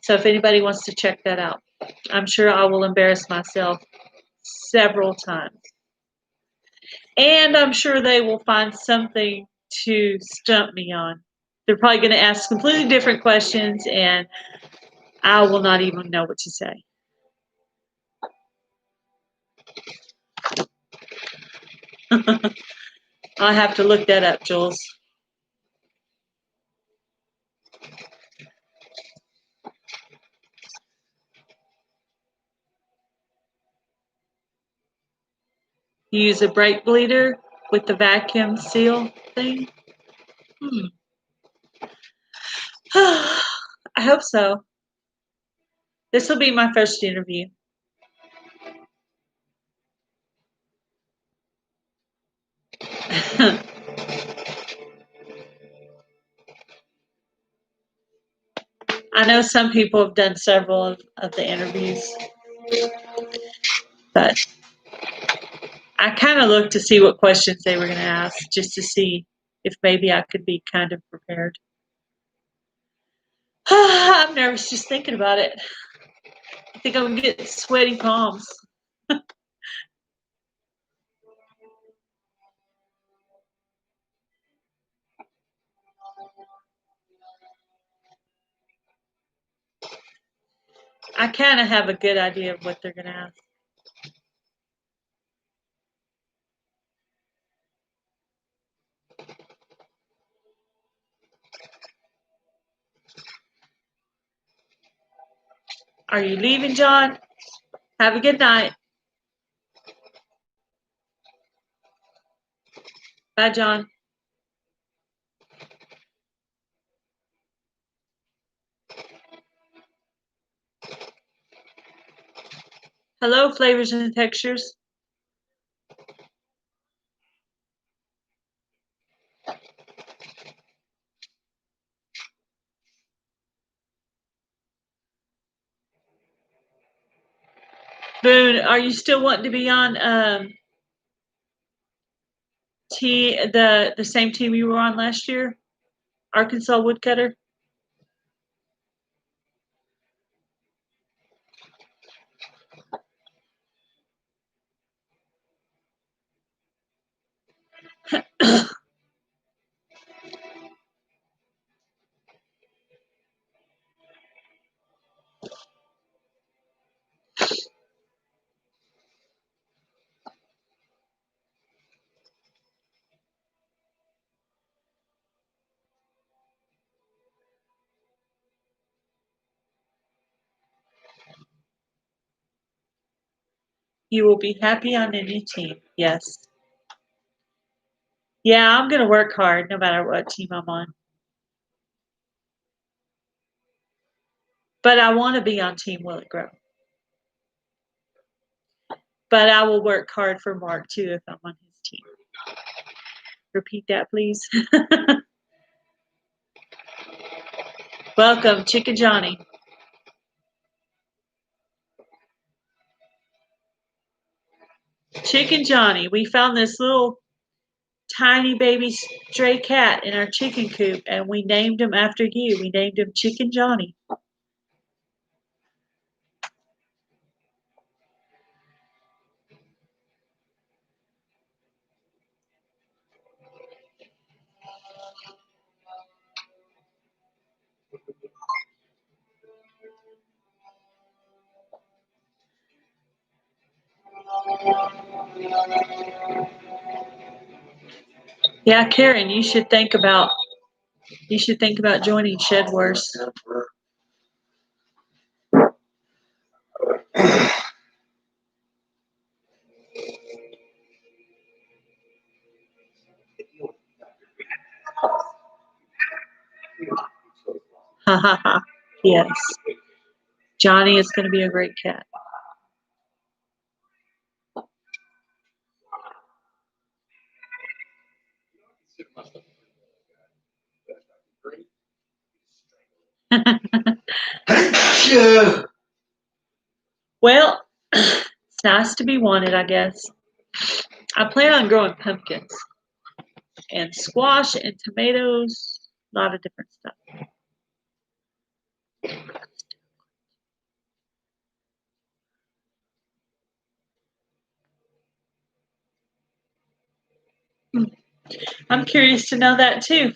So if anybody wants to check that out, I'm sure I will embarrass myself several times. And I'm sure they will find something to stump me on. They're probably going to ask completely different questions, and I will not even know what to say. I'll have to look that up, Jules. You use a brake bleeder with the vacuum seal thing? I hope so. This will be my first interview. I know some people have done several of the interviews, but I kind of looked to see what questions they were going to ask, just to see if maybe I could be kind of prepared. I'm nervous just thinking about it. I think I'm getting sweaty palms. I kind of have a good idea of what they're going to ask. Are you leaving, John? Have a good night. Bye, John. Hello, flavors and textures. Boone, are you still wanting to be on the same team you were on last year? Arkansas Woodcutter? You will be happy on any team. Yes. Yeah, I'm going to work hard no matter what team I'm on. But I want to be on Team Will It Grow. But I will work hard for Mark too if I'm on his team. Repeat that, please. Welcome, Chicken Johnny. Chicken Johnny, we found this little tiny baby stray cat in our chicken coop, and we named him after you. We named him Chicken Johnny. Yeah, Karen, you should think about joining Shed Wars. Ha ha ha. Yes. Johnny is going to be a great cat. Well, it's nice to be wanted, I guess. I plan on growing pumpkins and squash and tomatoes, a lot of different stuff. I'm curious to know that too.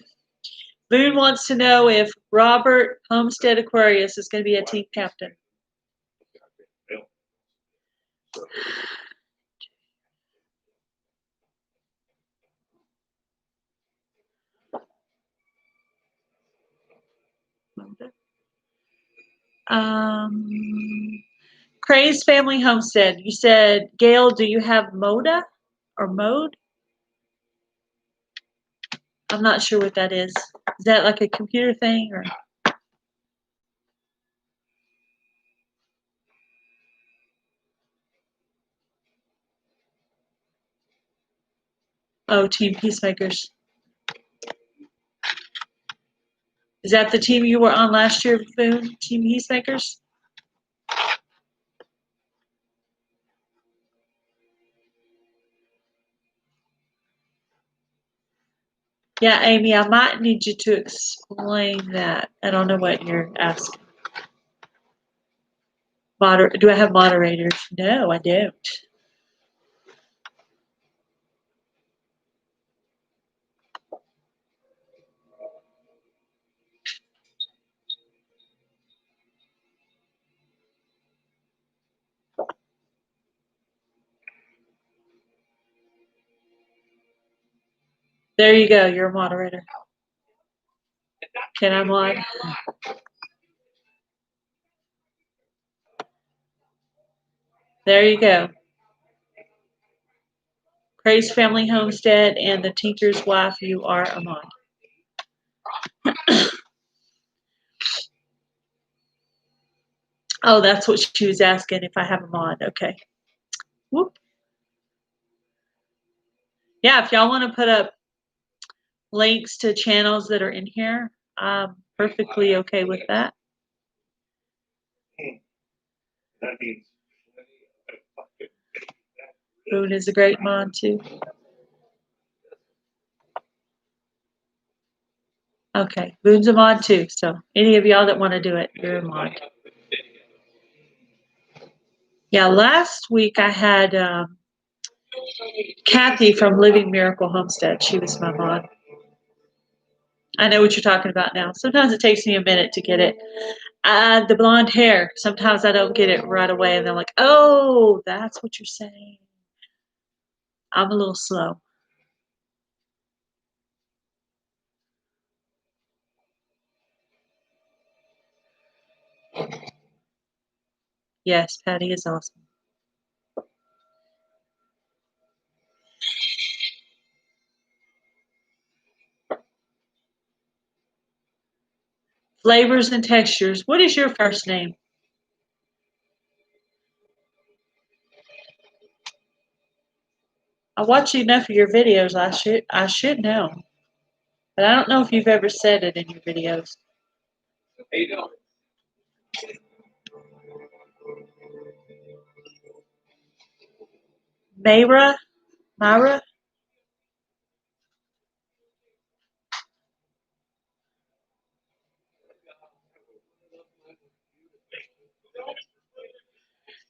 Boone wants to know if Robert Homestead Aquarius is going to be a team captain. Craze Family Homestead. You said, Gail, do you have Moda or Mode? I'm not sure what that is. Is that like a computer thing or? Oh, Team Peacemakers. Is that the team you were on last year, Boone? Team Peacemakers? Yeah, Amy, I might need you to explain that. I don't know what you're asking. Do I have moderators? No, I don't. There you go. You're a moderator. Can I mod? There you go. Craze Family Homestead and the Tinker's Wife, you are a mod. Oh, that's what she was asking, if I have a mod. Okay. Whoop. Yeah, if y'all want to put up links to channels that are in here, I'm perfectly okay with that. That means Boone is a great mod too. Okay, Boone's a mod too. So any of y'all that want to do it, you're a mod. Yeah, last week I had Kathy from Living Miracle Homestead. She was my mod. I know what you're talking about now. Sometimes it takes me a minute to get it. The blonde hair. Sometimes I don't get it right away, and I'm like, oh, that's what you're saying. I'm a little slow. Yes, Patty is awesome. Flavors and textures. What is your first name? I watch enough of your videos. I should know, but I don't know if you've ever said it in your videos. How you doing? Myra.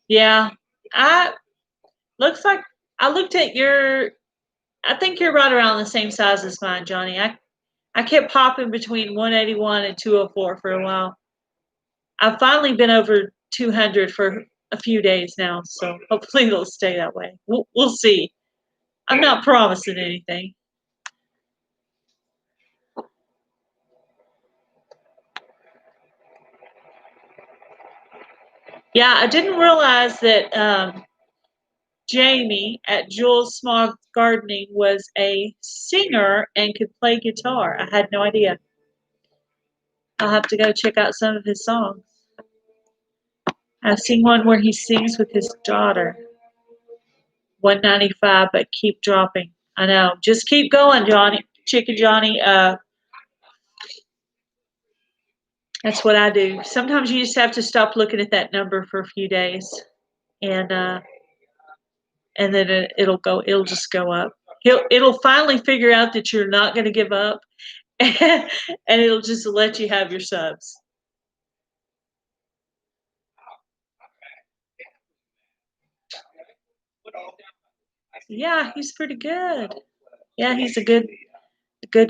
Yeah, I looks like I looked at your. I think you're right around the same size as mine, Johnny. I kept popping between 181 and 204 for a while. I've finally been over 200 for a few days now, so hopefully it'll stay that way. We'll see. I'm not promising anything. Yeah, I didn't realize that Jamie at Jules Small Gardening was a singer and could play guitar. I had no idea. I'll have to go check out some of his songs. I've seen one where he sings with his daughter. 195, but keep dropping. I know. Just keep going, Johnny. Chicken Johnny. That's what I do. Sometimes you just have to stop looking at that number for a few days, and then it'll go. It'll just go up. It'll finally figure out that you're not going to give up, and it'll just let you have your subs. Yeah, he's pretty good. Yeah, he's a good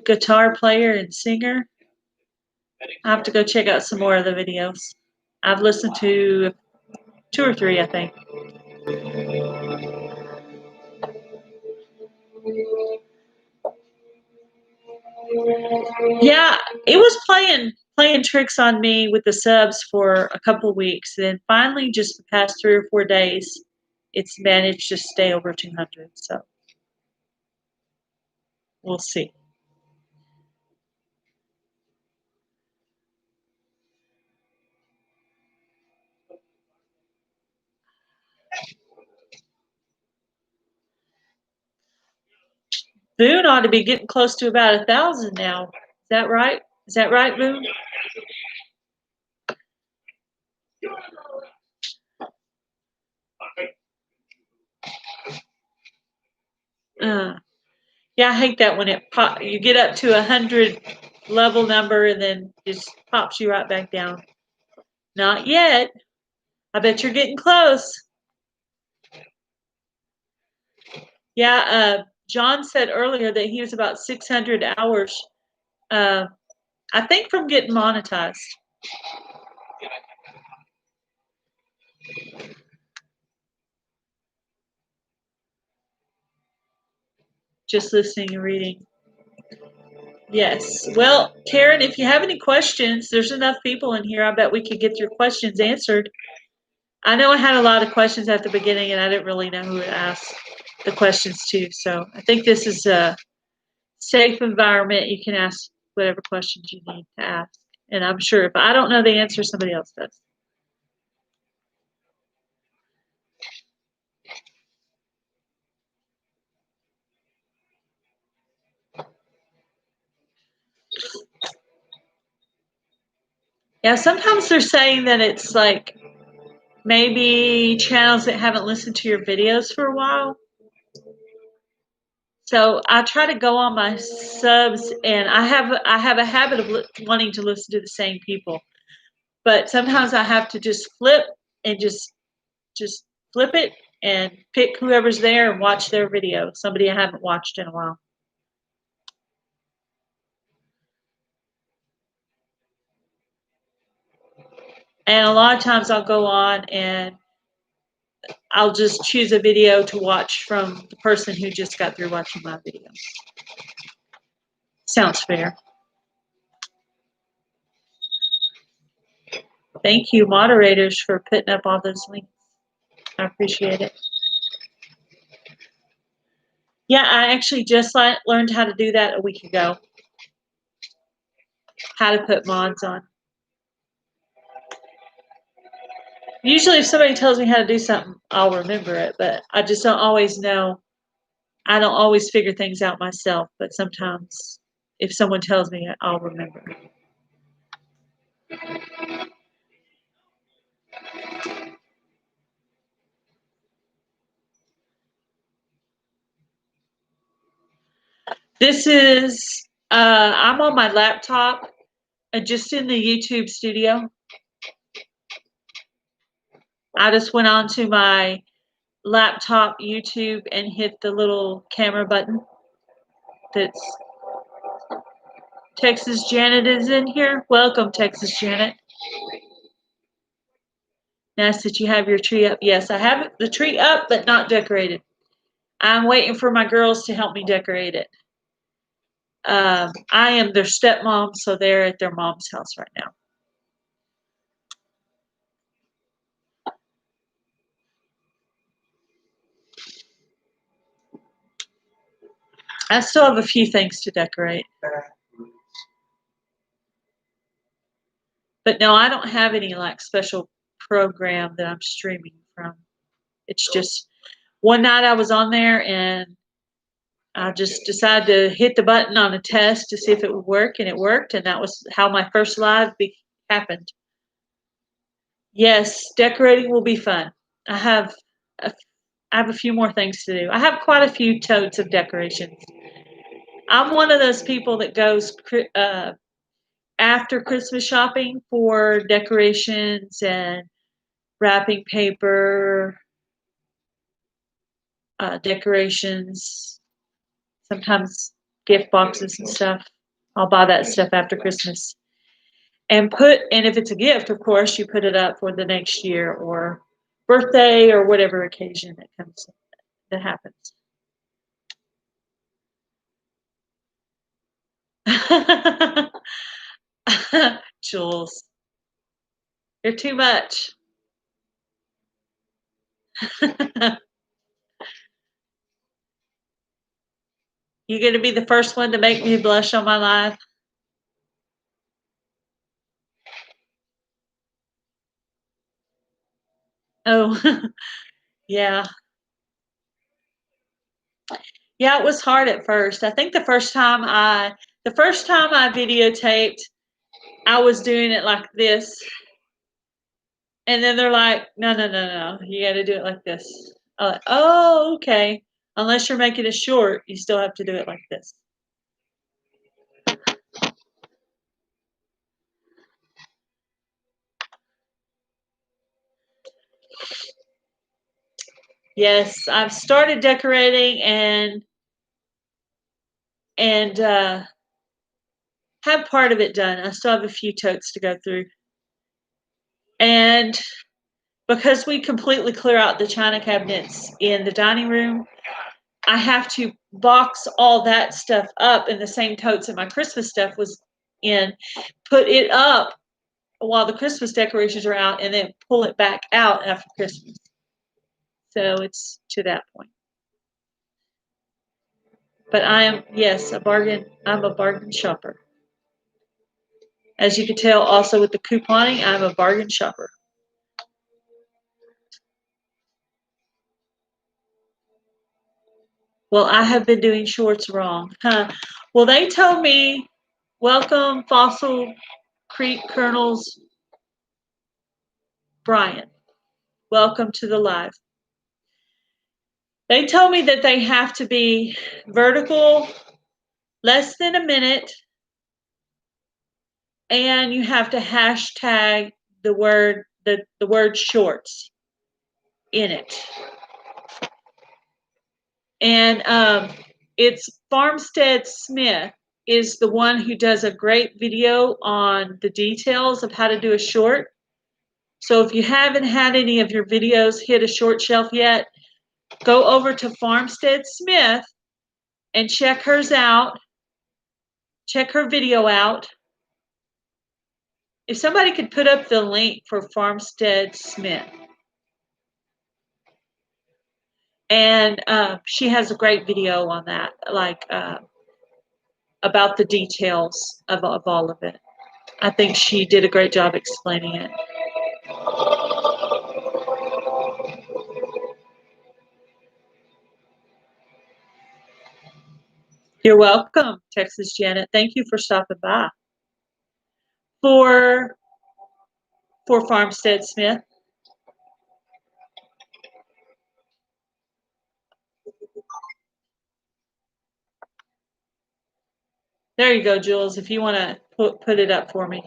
guitar player and singer. I have to go check out some more of the videos. I've listened to 2 or 3, I think. Yeah, it was playing tricks on me with the subs for a couple of weeks. Then finally, just the past 3 or 4 days, it's managed to stay over 200. So we'll see. Boone ought to be getting close to about 1,000 now. Is that right? Is that right, Boone? Yeah, I hate that when you get up to 100 level number and then just pops you right back down. Not yet. I bet you're getting close. Yeah, John said earlier that he was about 600 hours. I think from getting monetized. Just listening and reading. Yes. Well, Karen, if you have any questions, there's enough people in here. I bet we could get your questions answered. I know I had a lot of questions at the beginning, and I didn't really know who to ask the questions to. So I think this is a safe environment. You can ask whatever questions you need to ask. And I'm sure if I don't know the answer, somebody else does. Yeah, sometimes they're saying that it's like maybe channels that haven't listened to your videos for a while. So I try to go on my subs, and I have a habit of wanting to listen to the same people, but sometimes I have to just flip and just flip it and pick whoever's there and watch their video. Somebody I haven't watched in a while. And a lot of times I'll go on and I'll just choose a video to watch from the person who just got through watching my video. Sounds fair. Thank you, moderators, for putting up all those links. I appreciate it. Yeah, I actually just learned how to do that a week ago. How to put mods on. Usually if somebody tells me how to do something, I'll remember it, but I just don't always know I don't always figure things out myself, but sometimes if someone tells me, I'll remember. This is, I'm on my laptop, just in the YouTube studio. I just went onto my laptop YouTube and hit the little camera button. That's Texas Janet is in here. Welcome, Texas Janet. Nice that you have your tree up. Yes, I have the tree up, but not decorated. I'm waiting for my girls to help me decorate it. I am their stepmom, so they're at their mom's house right now. I still have a few things to decorate. But no, I don't have any like special program that I'm streaming from. It's just one night I was on there and I just decided to hit the button on a test to see if it would work, and it worked, and that was how my first live happened. Yes, decorating will be fun. I have a few more things to do. I have quite a few totes of decorations. I'm one of those people that goes after Christmas shopping for decorations and wrapping paper, decorations, sometimes gift boxes and stuff. I'll buy that stuff after Christmas. And if it's a gift, of course, you put it up for the next year or birthday or whatever occasion that happens. Jules, you're too much. You're going to be the first one to make me blush on my live. Oh, yeah. Yeah, it was hard at first. I think the first time I videotaped, I was doing it like this. And then they're like, no, no, no, no, you got to do it like this. I'm like, oh, okay. Unless you're making it short, you still have to do it like this. Yes, I've started decorating and have part of it done. I still have a few totes to go through. And because we completely clear out the china cabinets in the dining room, I have to box all that stuff up in the same totes that my Christmas stuff was in, put it up while the Christmas decorations are out, and then pull it back out after Christmas. So it's to that point. But I'm a bargain shopper. As you can tell also with the couponing, I'm a bargain shopper. Well, I have been doing shorts wrong. Huh. Well, they told me, welcome Fossil Creek Colonels Brian. Welcome to the live. They told me that they have to be vertical, less than a minute, and you have to hashtag the word shorts in it. And it's Farmstead Smith is the one who does a great video on the details of how to do a short. So if you haven't had any of your videos hit a short shelf yet, go over to Farmstead Smith and check hers out. Check her video out. If somebody could put up the link for Farmstead Smith. And she has a great video on that, like about the details of all of it. I think she did a great job explaining it. You're welcome, Texas Janet. Thank you for stopping by. For Farmstead Smith. There you go, Jules, if you want to put it up for me.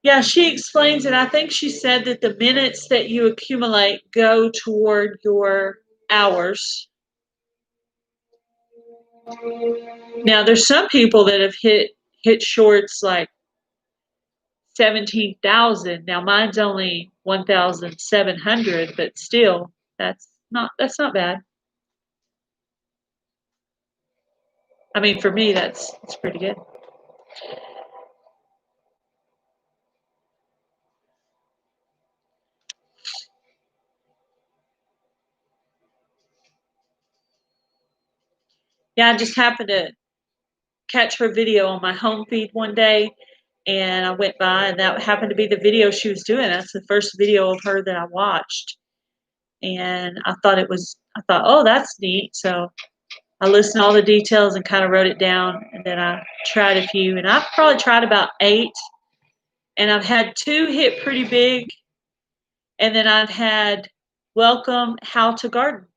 Yeah, she explains it. I think she said that the minutes that you accumulate go toward your hours. Now, there's some people that have hit shorts like 17,000. Now, mine's only 1,700, but still, that's not bad. I mean, for me, that's pretty good. Yeah, I just happened to catch her video on my home feed one day, and I went by, and that happened to be the video she was doing. That's the first video of her that I watched, and I thought, oh, that's neat. So I listened to all the details and kind of wrote it down, and then I tried a few, and I've probably tried about 8, and I've had 2 hit pretty big, and then I've had Welcome How to Garden.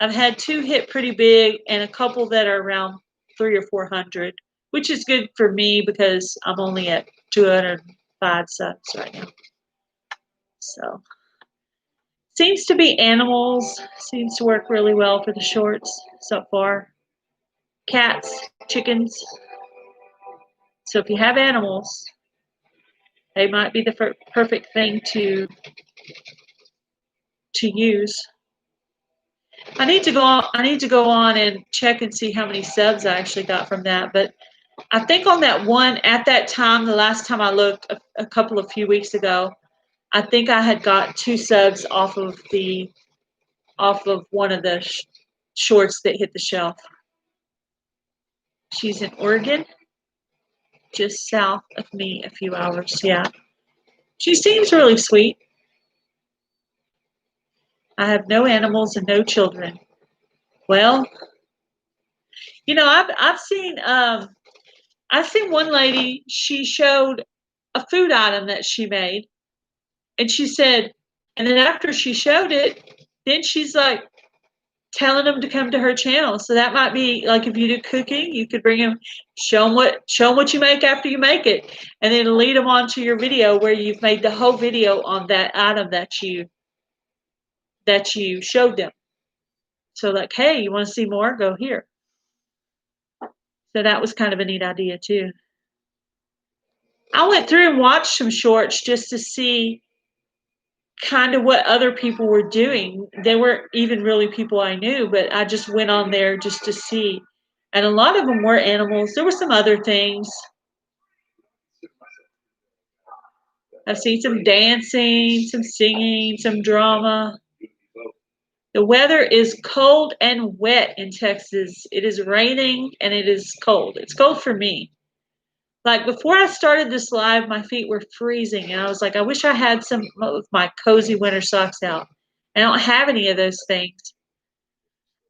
I've had 2 hit pretty big, and a couple that are around 300 or 400, which is good for me because I'm only at 205 subs right now. So seems to be animals. Seems to work really well for the shorts so far. Cats, chickens. So if you have animals, they might be the perfect thing to use. I need to go on and check and see how many subs I actually got from that. But I think on that one at that time, the last time I looked a few weeks ago, I think I had got 2 subs off of one of the shorts that hit the shelf. She's in Oregon, just south of me a few hours. Yeah. She seems really sweet. I have no animals and no children. Well, I've seen one lady, she showed a food item that she made, and she said, and then after she showed it, then she's like telling them to come to her channel. So that might be like if you do cooking, you could bring them, show them what you make after you make it, and then lead them onto your video where you've made the whole video on that item that you showed them. So like, hey, you want to see more? Go here. So that was kind of a neat idea too. I went through and watched some shorts just to see kind of what other people were doing. They weren't even really people I knew, but I just went on there just to see. And a lot of them were animals. There were some other things. I've seen some dancing, some singing, some drama. The weather is cold and wet in Texas. It is raining and it is cold. It's cold for me. Like before I started this live, my feet were freezing, and I was like, I wish I had some of my cozy winter socks out. I don't have any of those things.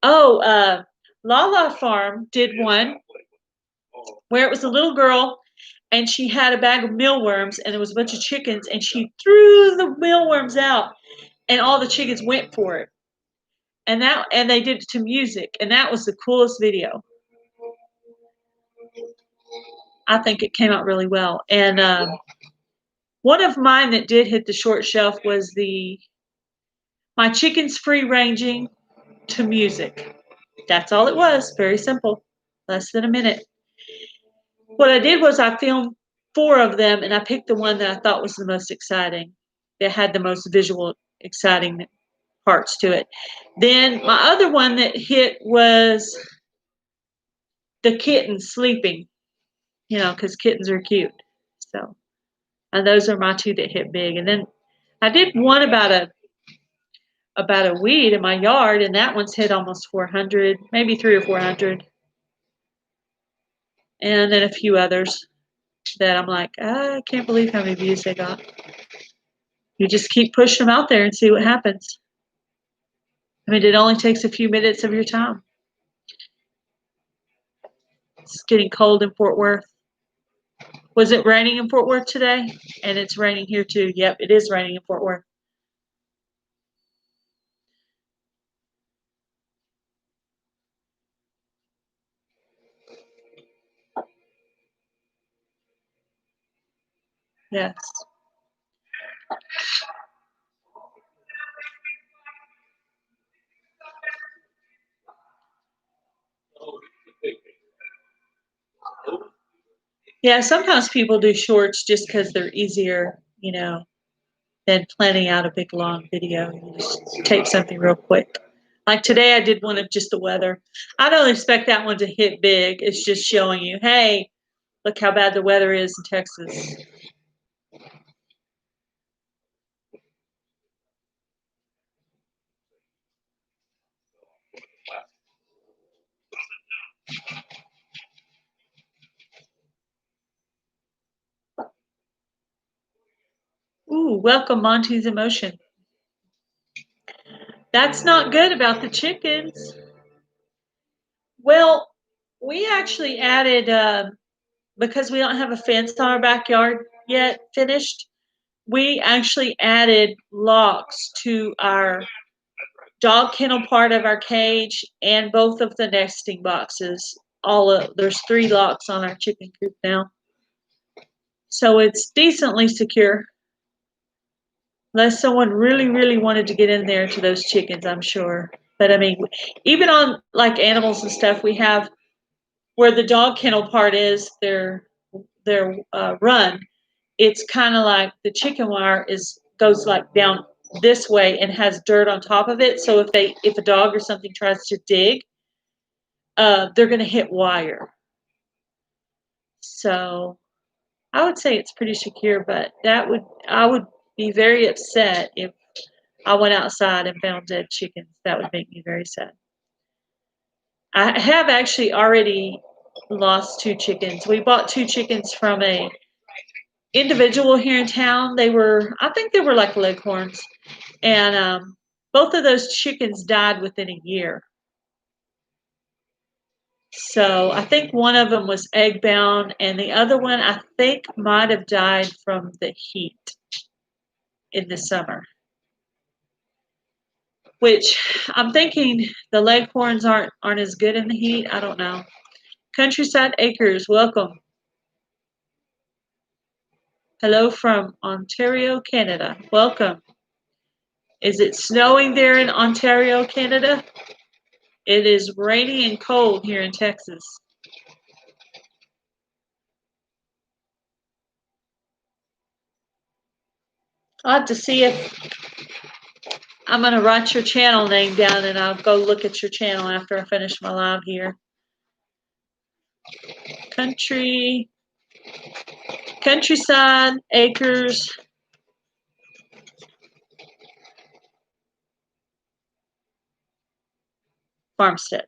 Oh, Lala Farm did one where it was a little girl, and she had a bag of mealworms, and there was a bunch of chickens, and she threw the mealworms out, and all the chickens went for it. And they did it to music, and that was the coolest video. I think it came out really well. And one of mine that did hit the short shelf was my chickens free ranging to music. That's all it was. Very simple. Less than a minute. What I did was I filmed 4 of them, and I picked the one that I thought was the most exciting. That had the most visual exciting parts to it. Then my other one that hit was the kitten sleeping, because kittens are cute. So, and those are my 2 that hit big. And then I did one about a weed in my yard, and that one's hit almost 400, maybe 300 or 400. And then a few others that I'm like, I can't believe how many views they got. You just keep pushing them out there and see what happens. I mean, it only takes a few minutes of your time. It's getting cold in Fort Worth. Was it raining in Fort Worth today? And it's raining here too. Yep, it is raining in Fort Worth. Yes. Yeah, sometimes people do shorts just because they're easier, than planning out a big long video. You just take something real quick. Like today, I did one of just the weather. I don't expect that one to hit big. It's just showing you, hey, look how bad the weather is in Texas. Ooh, welcome Monty's emotion. That's not good about the chickens. Well, we actually added, because we don't have a fence on our backyard yet finished, we actually added locks to our dog kennel part of our cage and both of the nesting boxes. There's 3 locks on our chicken coop now. So it's decently secure. Unless someone really, really wanted to get in there to those chickens, I'm sure. But I mean, even on like animals and stuff, we have where the dog kennel part is their run. It's kind of like the chicken wire goes like down this way and has dirt on top of it. So if a dog or something tries to dig, they're going to hit wire. So I would say it's pretty secure, but I would be very upset if I went outside and found dead chickens. That would make me very sad. I have actually already lost 2 chickens. We bought 2 chickens from a individual here in town. I think they were like leghorns, and both of those chickens died within a year. So I think one of them was egg bound, and the other one I think might have died from the heat in the summer. Which I'm thinking the leghorns aren't as good in the heat. I don't know. Countryside Acres, welcome. Hello from Ontario, Canada. Welcome. Is it snowing there in Ontario, Canada? It is rainy and cold here in Texas. I'll have to see if I'm going to write your channel name down and I'll go look at your channel after I finish my live here. Countryside Acres. Homestead.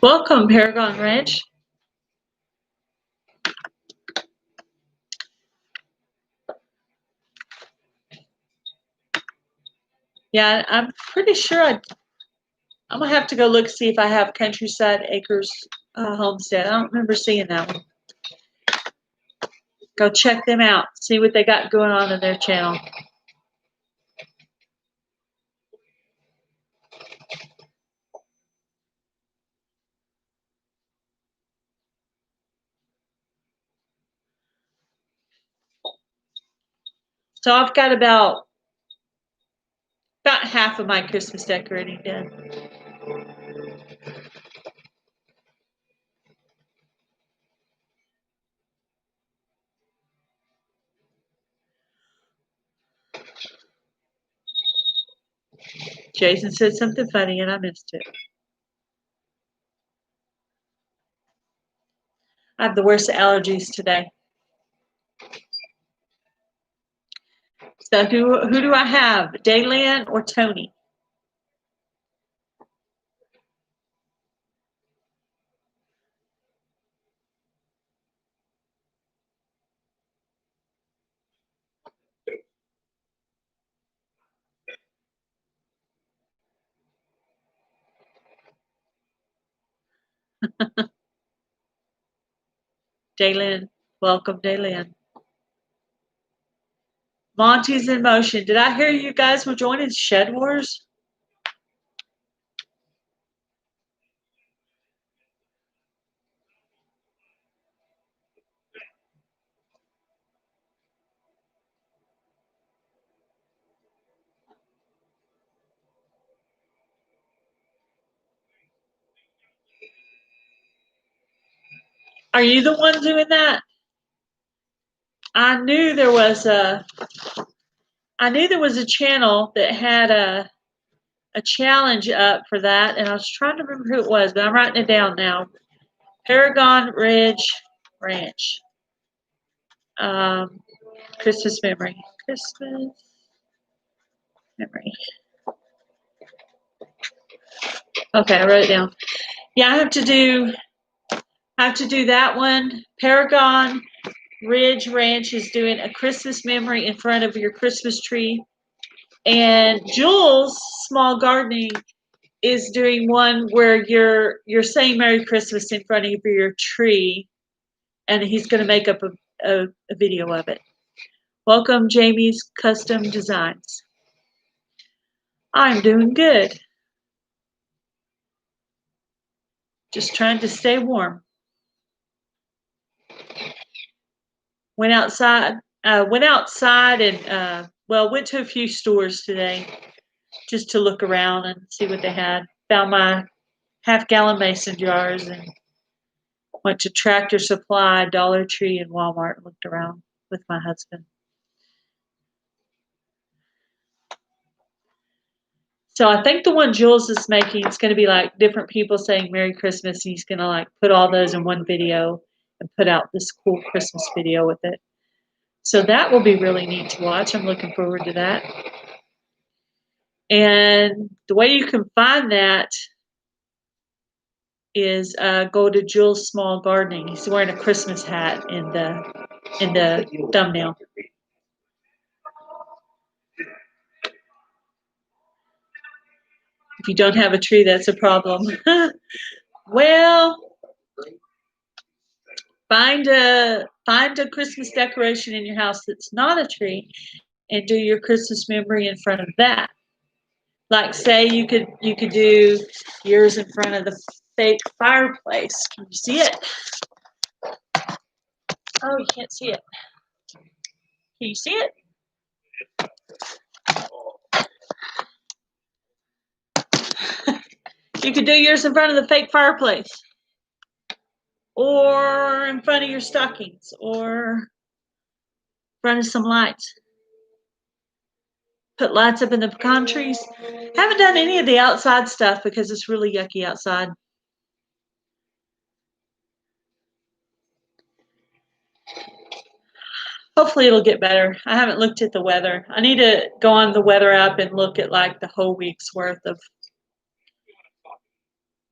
Welcome, Paragon Ranch. Yeah, I'm pretty sure I'm gonna have to go look see if I have Countryside Acres Homestead. I don't remember seeing that one. Go check them out. See what they got going on in their channel. So I've got about half of my Christmas decorating done. Jason said something funny and I missed it. I have the worst allergies today. So who do I have? Daylan or Tony? Daylan. Welcome, Daylan. Monty's in motion. Did I hear you guys were joining Shed Wars? Are you the one doing that? I knew there was a channel that had a challenge up for that, and I was trying to remember who it was, but I'm writing it down now. Paragon Ridge Ranch. Christmas memory. Christmas memory. Okay, I wrote it down. Yeah, I have to do that one. Paragon Ridge Ranch is doing a Christmas memory in front of your Christmas tree. And Jules Small Gardening is doing one where you're saying Merry Christmas in front of your tree, and he's going to make up a video of it. Welcome, Jamie's Custom Designs. I'm doing good. Just trying to stay warm. Went outside and went to a few stores today just to look around and see what they had. Found my half-gallon mason jars and went to Tractor Supply, Dollar Tree, and Walmart and looked around with my husband. So I think the one Jules is making, it's going to be like different people saying Merry Christmas. And he's going to like put all those in one video and put out this cool Christmas video with it. So that will be really neat to watch. I'm looking forward to that. And the way you can find that is go to Jules Small Gardening. He's wearing a Christmas hat in the thumbnail. If you don't have a tree, that's a problem. Well, find a Christmas decoration in your house that's not a tree, and do your Christmas memory in front of that. Like, say you could do yours in front of the fake fireplace. Can you see it? Oh, you can't see it. Can you see it? You could do yours in front of the fake fireplace, or in front of your stockings, or in front of some lights. Put lights up in the pecan trees. Haven't done any of the outside stuff because it's really yucky outside. Hopefully it'll get better. I haven't looked at the weather. I need to go on the weather app and look at like the whole week's worth of,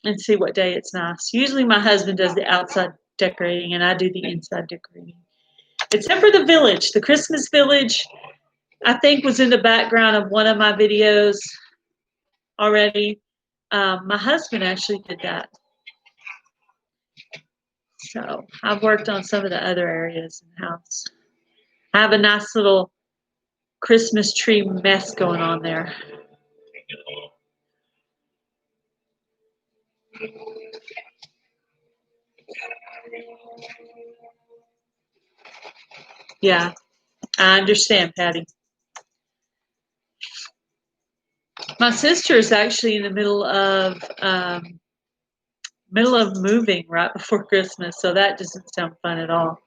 and see what day it's nice. Usually my husband does the outside decorating and I do the inside decorating. Except for the village. The Christmas village, I think, was in the background of one of my videos already. My husband actually did that. So I've worked on some of the other areas in the house. I have a nice little Christmas tree mess going on there. Yeah, I understand, Patty. My sister is actually in the middle of moving right before Christmas, so that doesn't sound fun at all.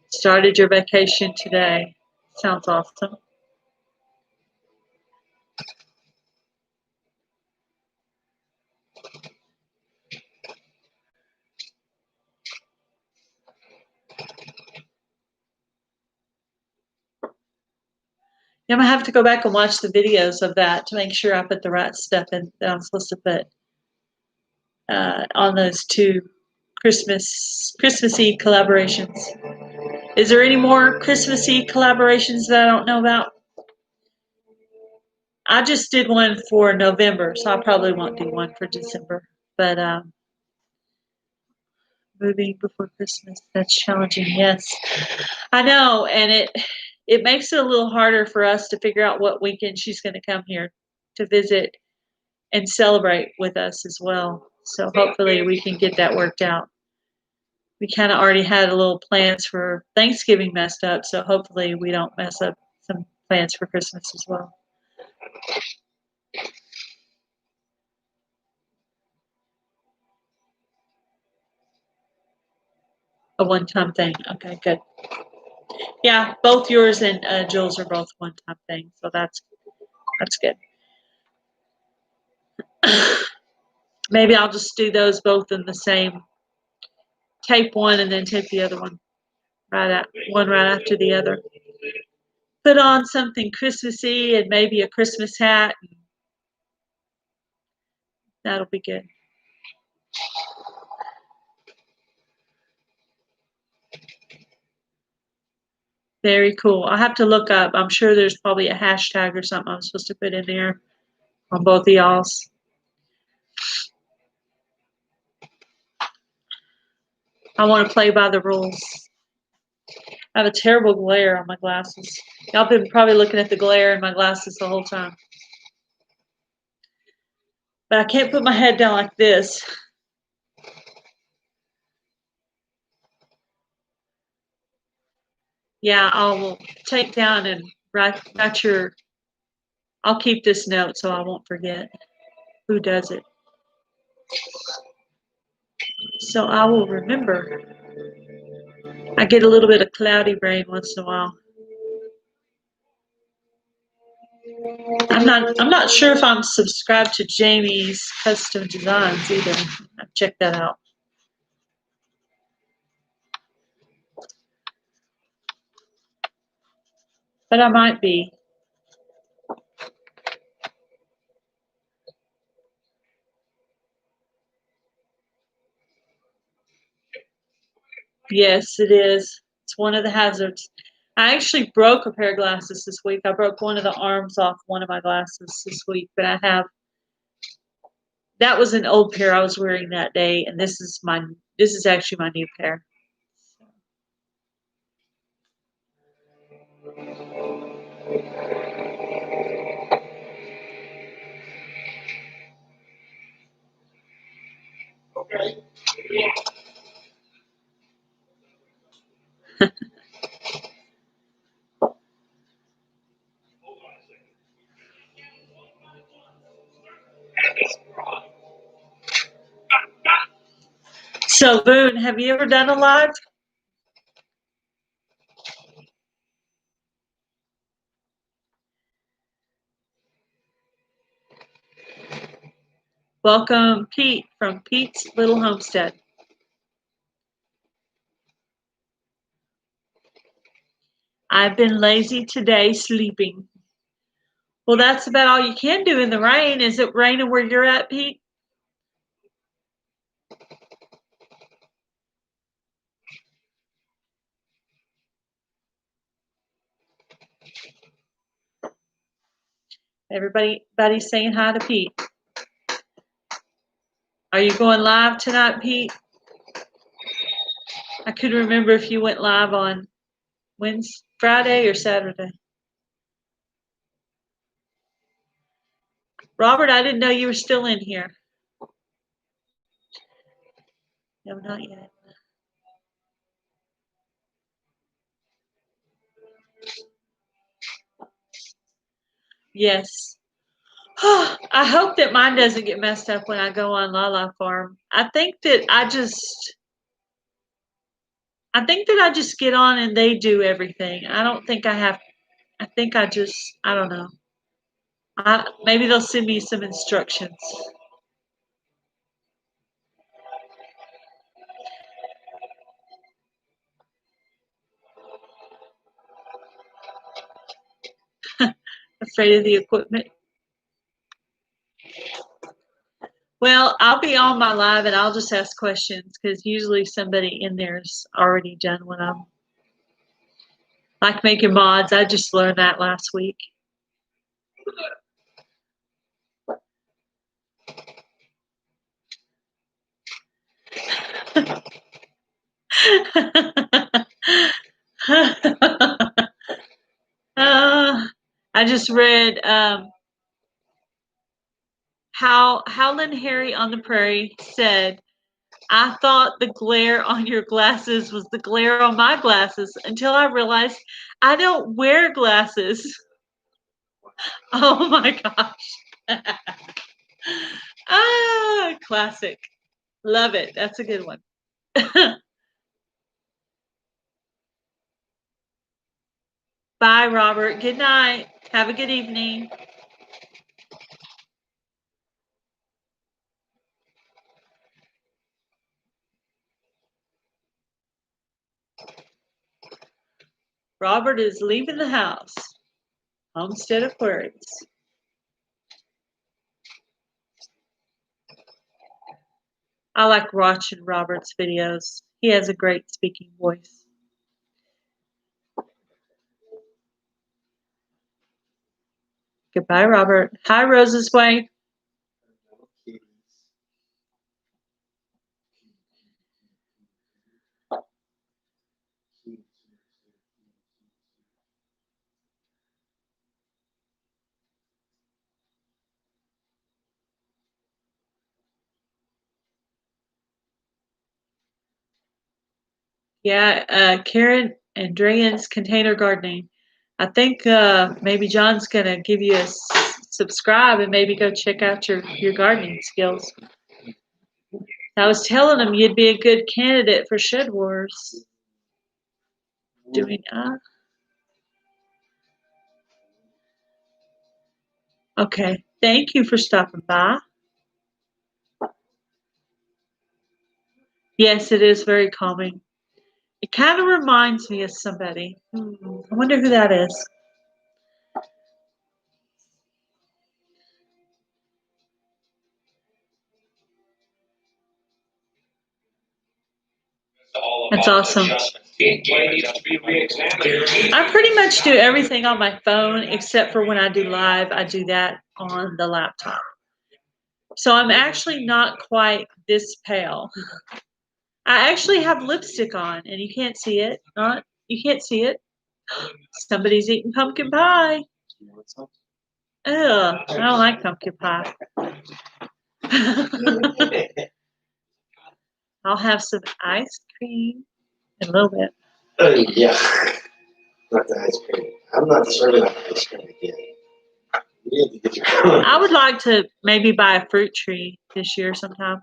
Started your vacation today. Sounds awesome. I'm gonna have to go back and watch the videos of that to make sure I put the right stuff in that I'm supposed to put on those two Christmassy collaborations. Is there any more Christmassy collaborations that I don't know about? I just did one for November, so I probably won't do one for December. But moving before Christmas, that's challenging. Yes, I know, and it makes it a little harder for us to figure out what weekend she's going to come here to visit and celebrate with us as well. So hopefully we can get that worked out. We kind of already had a little plans for Thanksgiving messed up, so hopefully we don't mess up some plans for Christmas as well. A one-time thing. Okay, good. Yeah, both yours and Jill's are both one-time things, so that's good. Maybe I'll just do those both in the same. Tape one and then tape the other one right after the other. Put on something Christmassy and maybe a Christmas hat. That'll be good. Very cool. I'll have to look up. I'm sure there's probably a hashtag or something I'm supposed to put in there on both of y'all's. I want to play by the rules. I have a terrible glare on my glasses. Y'all been probably looking at the glare in my glasses the whole time. But I can't put my head down like this. Yeah, I'll take down and write your. I'll keep this note so I won't forget who does it. So I will remember. I get a little bit of cloudy brain once in a while. I'm not sure if I'm subscribed to Jamie's custom designs either. I've checked that out. But I might be. Yes, it is. It's one of the hazards. I actually broke a pair of glasses this week. I broke one of the arms off one of my glasses this week, but that was an old pair I was wearing that day, and this is actually my new pair. Okay. So Boone, have you ever done a live? Welcome, Pete from Pete's Little Homestead. I've been lazy today, sleeping. Well, that's about all you can do in the rain. Is it raining where you're at, Pete? Everybody's saying hi to Pete. Are you going live tonight, Pete? I couldn't remember if you went live on Wednesday, Friday, or Saturday. Robert, I didn't know you were still in here. No, not yet. Yes. I hope that mine doesn't get messed up when I go on Lala Farm. I think that I just get on and they do everything. I don't think I have. I think I don't know. Maybe they'll send me some instructions. afraid of the equipment? Well, I'll be on my live and I'll just ask questions because usually somebody in there's already done what I'm like making mods. I just learned that last week. I just read Howlin' Harry on the Prairie said, I thought the glare on your glasses was the glare on my glasses until I realized I don't wear glasses. Oh my gosh. Classic. Love it. That's a good one. Bye, Robert. Good night. Have a good evening. Robert is leaving the house. Homestead Aquarius. I like watching Robert's videos. He has a great speaking voice. Goodbye, Robert. Hi, Rose's wife. Yeah, Karen and Drayan's Container Gardening. I think maybe John's going to give you a subscribe and maybe go check out your gardening skills. I was telling him you'd be a good candidate for Shed Wars. Doing Okay. Thank you for stopping by. Yes, it is very calming. It kind of reminds me of somebody. I wonder who that is. That's awesome. I pretty much do everything on my phone except for when I do live, I do that on the laptop. So I'm actually not quite this pale. I actually have lipstick on and you can't see it. You can't see it. Somebody's eating pumpkin pie. Ugh, I don't like pumpkin pie. I'll have some ice cream in a little bit. Yeah, not the ice cream. I'm not serving ice cream again. You need to get your I would like to maybe buy a fruit tree this year sometime.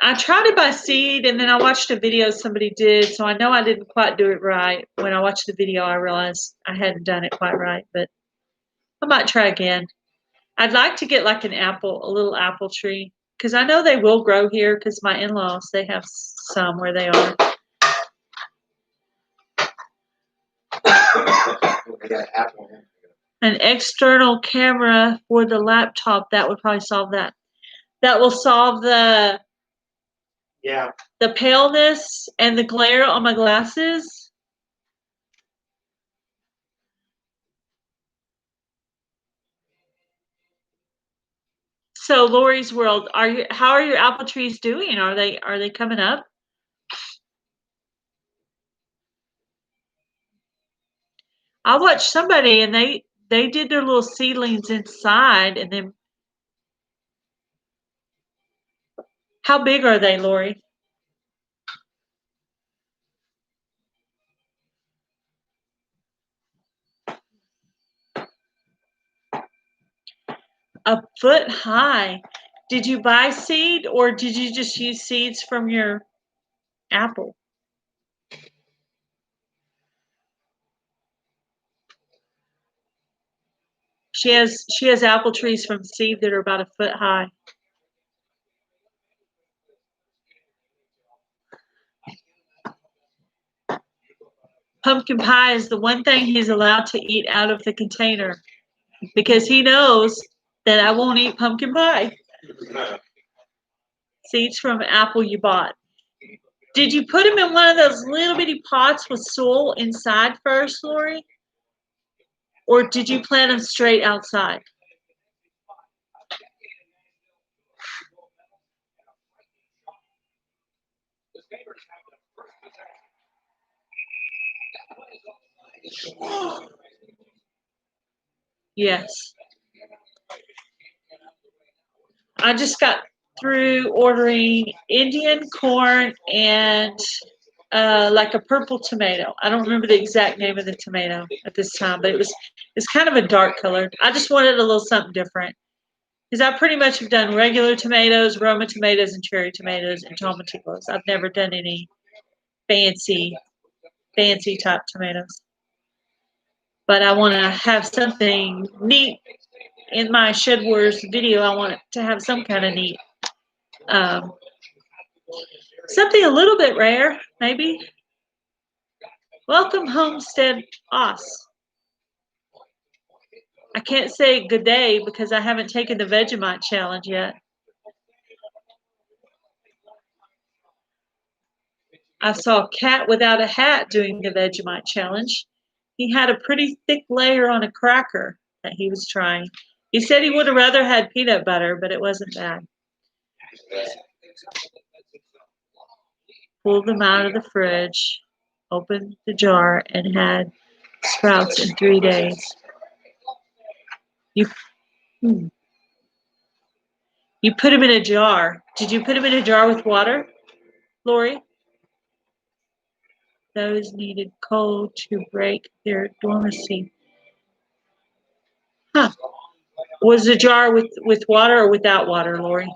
I tried to buy seed and then I watched a video somebody did, so I know I didn't quite do it right. When I watched the video, I realized I hadn't done it quite right, but I might try again. I'd like to get like a little apple tree, because I know they will grow here because my in-laws, they have some where they are. An external camera for the laptop, that would probably solve that. That will solve the paleness and the glare on my glasses. So Lori's World, how are your apple trees doing? Are they coming up? I watched somebody and they did their little seedlings inside, and then how big are they, Lori? A foot high. Did you buy seed or did you just use seeds from your apple? She has apple trees from seed that are about a foot high. pumpkin pie is the one thing he's allowed to eat out of the container because he knows that I won't eat pumpkin pie. Seeds from an apple you bought. Did you put them in one of those little bitty pots with soil inside first, Lori? Or did you plant them straight outside? Yes. I just got through ordering Indian corn and like a purple tomato. I don't remember the exact name of the tomato at this time, but it's kind of a dark color. I just wanted a little something different because I pretty much have done regular tomatoes, Roma tomatoes, and cherry tomatoes and tomatillos. I've never done any fancy type tomatoes. But I want to have something neat in my Shed Wars video. I want it to have some kind of neat, something a little bit rare, maybe. Welcome, Homestead Oz. I can't say good day because I haven't taken the Vegemite challenge yet. I saw a cat without a hat doing the Vegemite challenge. He had a pretty thick layer on a cracker that he was trying. He said he would have rather had peanut butter, but it wasn't bad. Pulled them out of the fridge, opened the jar, and had sprouts in 3 days. You put them in a jar. Did you put them in a jar with water, Lori? Those needed cold to break their dormancy. Huh. Was the jar with water or without water, Lori?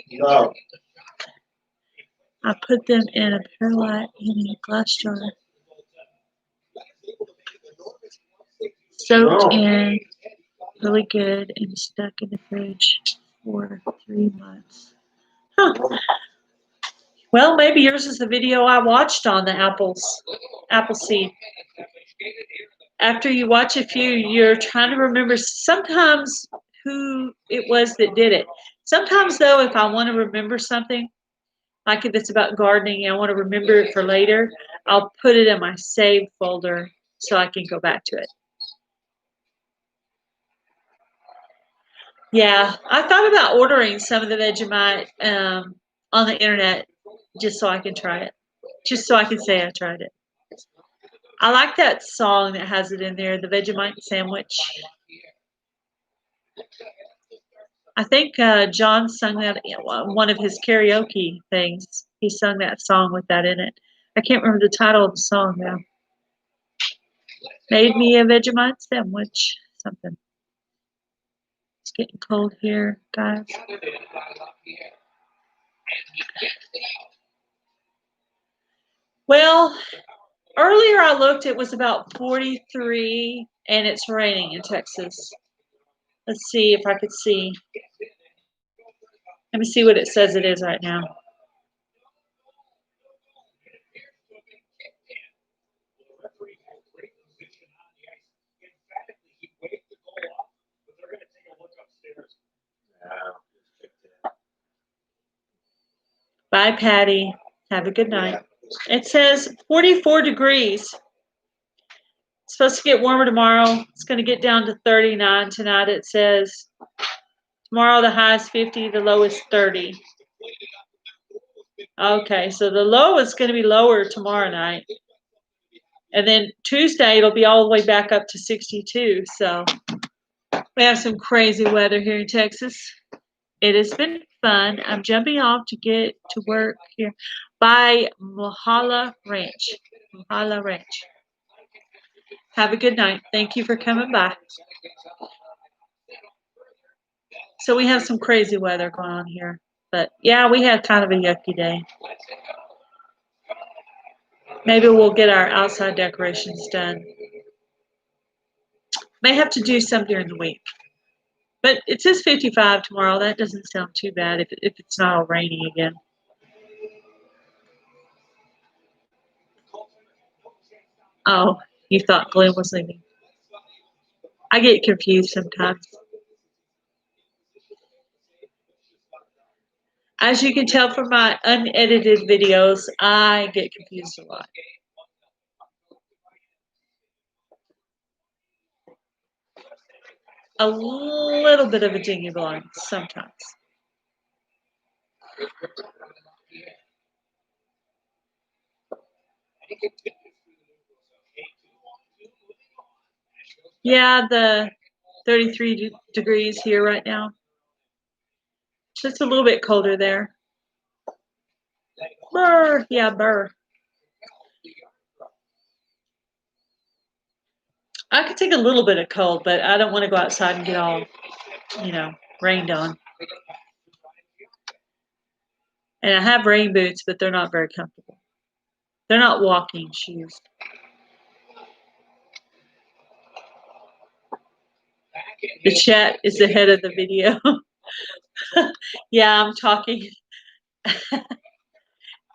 No. I put them in a perlite in a glass jar. Soaked in really good and stuck in the fridge for 3 months. Huh. Well, maybe yours is the video I watched on the apple seed. After you watch a few, you're trying to remember sometimes who it was that did it. Sometimes, though, if I want to remember something, like if it's about gardening and I want to remember it for later, I'll put it in my saved folder so I can go back to it. Yeah, I thought about ordering some of the Vegemite on the internet just so I can try it. Just so I can say I tried it. I like that song that has it in there, the Vegemite sandwich. I think John sung that in one of his karaoke things. He sung that song with that in it. I can't remember the title of the song now. Made me a Vegemite sandwich. Something. It's getting cold here, guys. Well, earlier I looked, it was about 43, and it's raining in Texas. Let's see if I could see. Let me see what it says it is right now. Bye, Patty. Have a good night. It says 44 degrees. It's supposed to get warmer tomorrow. It's going to get down to 39 tonight. It says tomorrow the high is 50, the low is 30. Okay, so the low is going to be lower tomorrow night. And then Tuesday it'll be all the way back up to 62. So we have some crazy weather here in Texas. It has been fun. I'm jumping off to get to work here by Mahala Ranch. Mahala Ranch. Have a good night. Thank you for coming by. So we have some crazy weather going on here. But yeah, we had kind of a yucky day. Maybe we'll get our outside decorations done. May have to do some during the week. But it says 55 tomorrow. That doesn't sound too bad if it's not all rainy again. Oh, you thought Glenn was leaving. I get confused sometimes. As you can tell from my unedited videos, I get confused a lot. A little bit of a dingy blonde sometimes. Yeah, the 33 degrees here right now. Just a little bit colder there. Burr, yeah, burr. I could take a little bit of cold, but I don't want to go outside and get all, rained on. And I have rain boots, but they're not very comfortable. They're not walking shoes. The chat is ahead of the video. Yeah, I'm talking.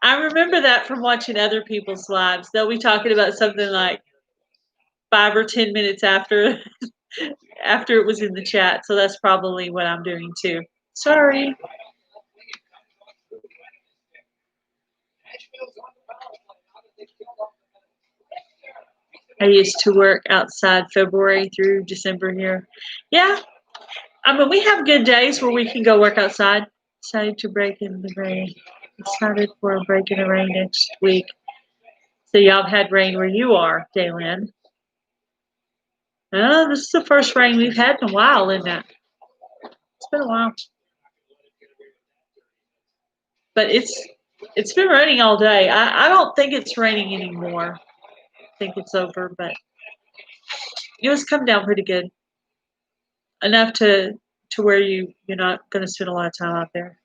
I remember that from watching other people's lives. They'll be talking about something like 5 or 10 minutes after it was in the chat. So that's probably what I'm doing too. Sorry. I used to work outside February through December here. Yeah. I mean, we have good days where we can go work outside. Excited to break in the rain. Excited for a break in the rain next week. So y'all have had rain where you are, Daylin. Oh, this is the first rain we've had in a while, isn't it? It's been a while. But it's been raining all day. I don't think it's raining anymore. I think it's over, but it was come down pretty good. Enough to where you're not going to spend a lot of time out there.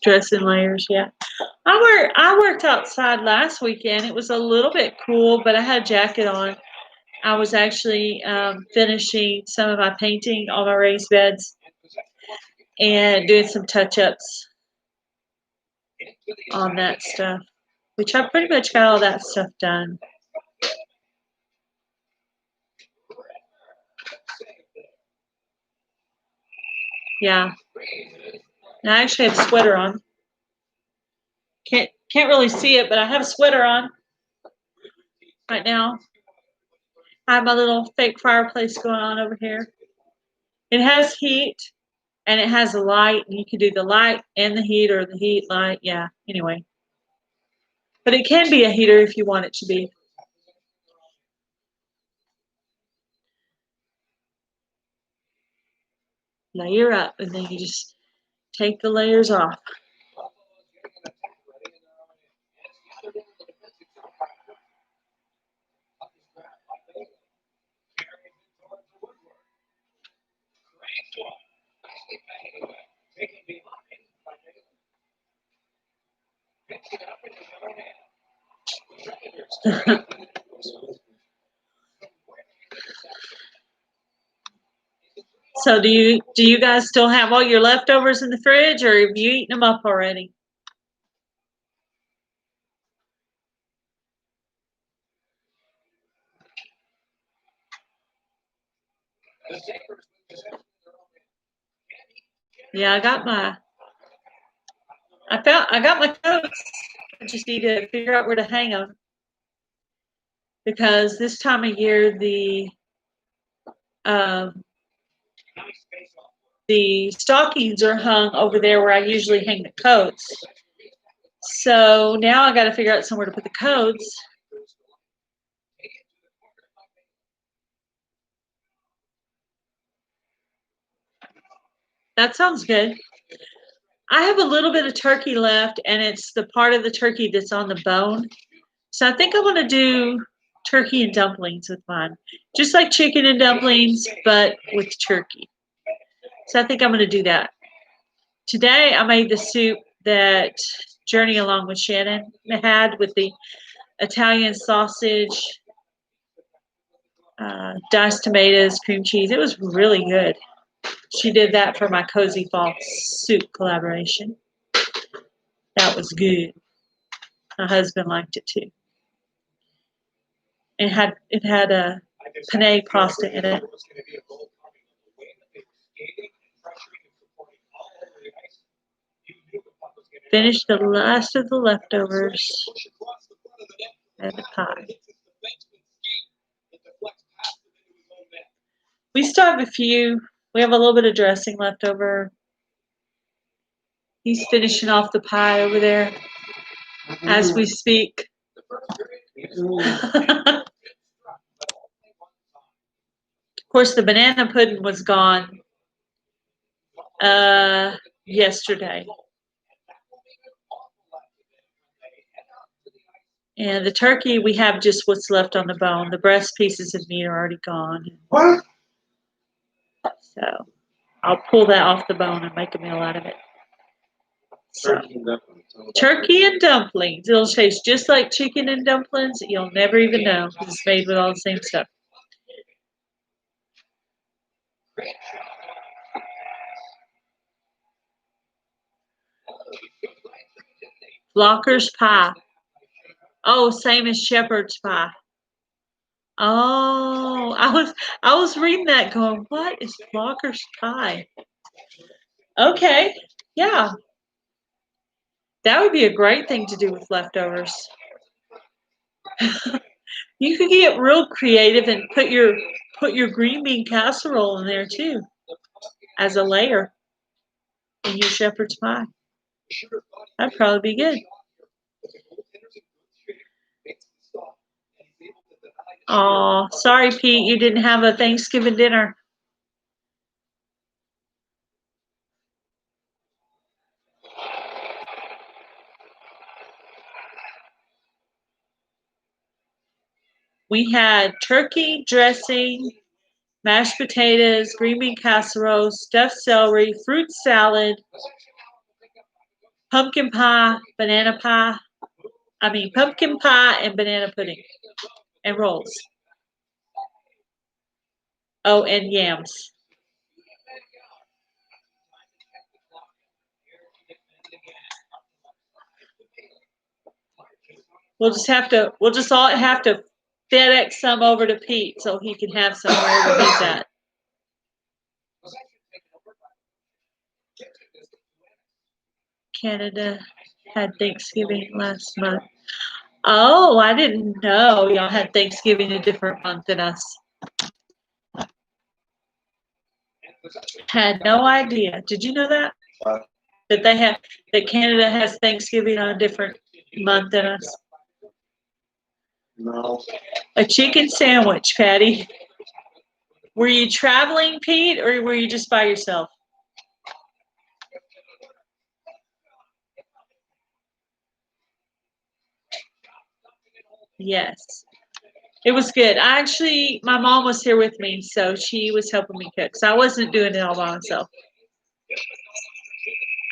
Dress in layers, yeah. I worked outside last weekend. It was a little bit cool, but I had a jacket on. I was actually finishing some of my painting on my raised beds and doing some touch-ups on that stuff, which I pretty much got all that stuff done. Yeah. And I actually have a sweater on. Can't really see it, but I have a sweater on right now. I have my little fake fireplace going on over here. It has heat and it has a light. You can do the light and the heat or the heat light. Yeah, anyway. But it can be a heater if you want it to be. Layer up and then you just take the layers off. So do you guys still have all your leftovers in the fridge, or have you eaten them up already? Yeah, I got my coats. I just need to figure out where to hang them because this time of year the stockings are hung over there where I usually hang the coats. So now I got to figure out somewhere to put the coats. That sounds good. I have a little bit of turkey left, and it's the part of the turkey that's on the bone. So I think I'm going to do turkey and dumplings with mine. Just like chicken and dumplings, but with turkey. So I think I'm going to do that. Today I made the soup that Journey Along with Shannon had with the Italian sausage, diced tomatoes, cream cheese. It was really good. She did that for my Cozy Fall soup collaboration. That was good. My husband liked it too. It had a penne pasta in it. Finished the last of the leftovers and the pie. We still have a few. We have a little bit of dressing left over. He's finishing off the pie over there as we speak. Of course, the banana pudding was gone yesterday. And the turkey, we have just what's left on the bone. The breast pieces of meat are already gone. What? So I'll pull that off the bone and make a meal out of it. So, turkey and dumplings. It'll taste just like chicken and dumplings. You'll never even know because it's made with all the same stuff. Flocker's pie. Oh, same as shepherd's pie. Oh, I was reading that going, what is Flocker's pie? Okay, yeah. That would be a great thing to do with leftovers. You could get real creative and put your green bean casserole in there too, as a layer in your shepherd's pie. That'd probably be good. Oh, sorry, Pete, you didn't have a Thanksgiving dinner. We had turkey dressing, mashed potatoes, green bean casserole, stuffed celery, fruit salad, pumpkin pie, pumpkin pie and banana pudding and rolls. Oh, and yams. We'll just all have to FedEx some over to Pete so he can have some wherever he's at. Canada had Thanksgiving last month. Oh, I didn't know y'all had Thanksgiving a different month than us. Had no idea. Did you know that? That Canada has Thanksgiving on a different month than us? No. A chicken sandwich, Patty. Were you traveling, Pete, or were you just by yourself? Yes. It was good. My mom was here with me, so she was helping me cook. So I wasn't doing it all by myself.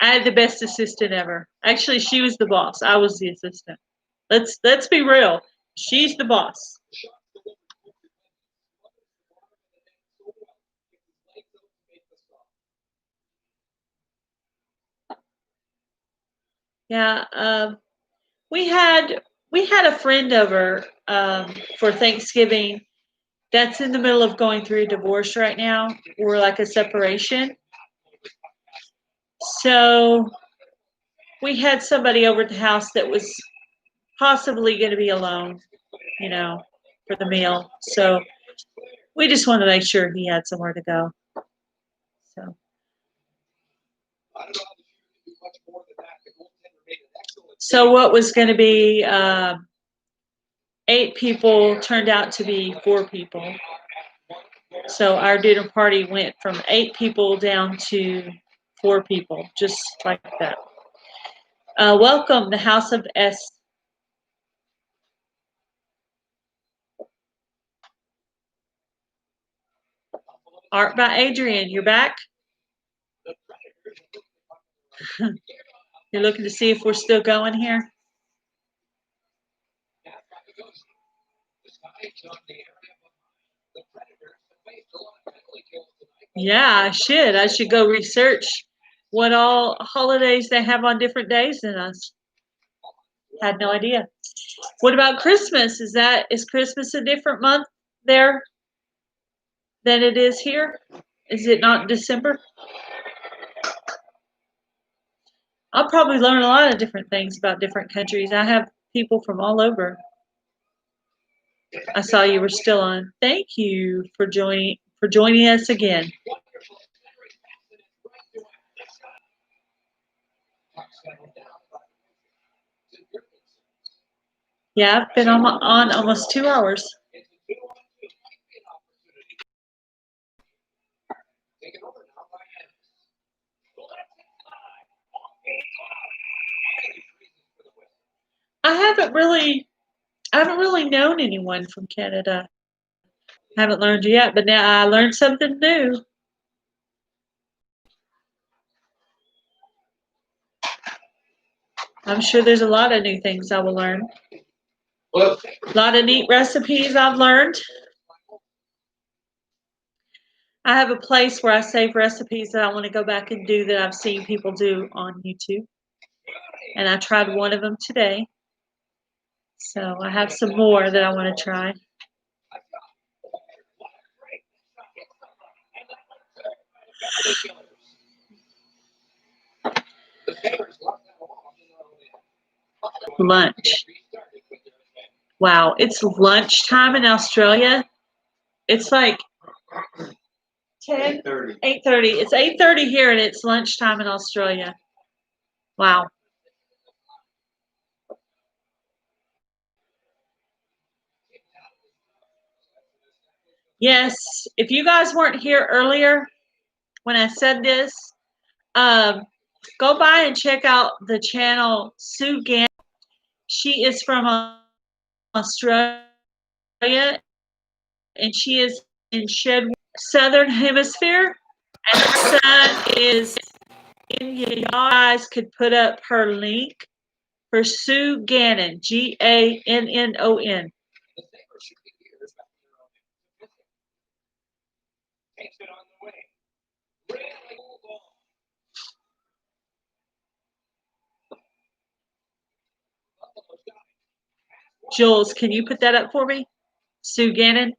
I had the best assistant ever. Actually, she was the boss. I was the assistant. Let's be real. She's the boss. Yeah. We had a friend over for Thanksgiving that's in the middle of going through a divorce right now, or like a separation. So we had somebody over at the house that was possibly going to be alone, for the meal. So we just wanted to make sure he had somewhere to go. So what was going to be 8 people turned out to be 4 people. So our dinner party went from 8 people down to 4 people, just like that. Welcome, the House of S. Art by Adrian, you're back? You're looking to see if we're still going here? Yeah, I should. I should go research what all holidays they have on different days than us. Had no idea. What about Christmas? Is Christmas a different month there than it is here? Is it not December? I'll probably learn a lot of different things about different countries. I have people from all over. I saw you were still on. Thank you for joining us again. Yeah, I've been on almost 2 hours. I haven't really known anyone from Canada. I haven't learned yet, but now I learned something new. I'm sure there's a lot of new things I will learn. A lot of neat recipes I've learned. I have a place where I save recipes that I want to go back and do that I've seen people do on YouTube. And I tried one of them today. So I have some more that I want to try. Lunch. Wow, it's lunchtime in Australia. It's like 8:30. It's 8:30 here, and it's lunchtime in Australia. Wow. Yes, if you guys weren't here earlier when I said this, go by and check out the channel Sue Gann. She is from Australia, and she is in Southern Hemisphere, and her son is in here. You guys could put up her link for Sue Gannon, Gannon. Jules, can you put that up for me? Sue Gannon?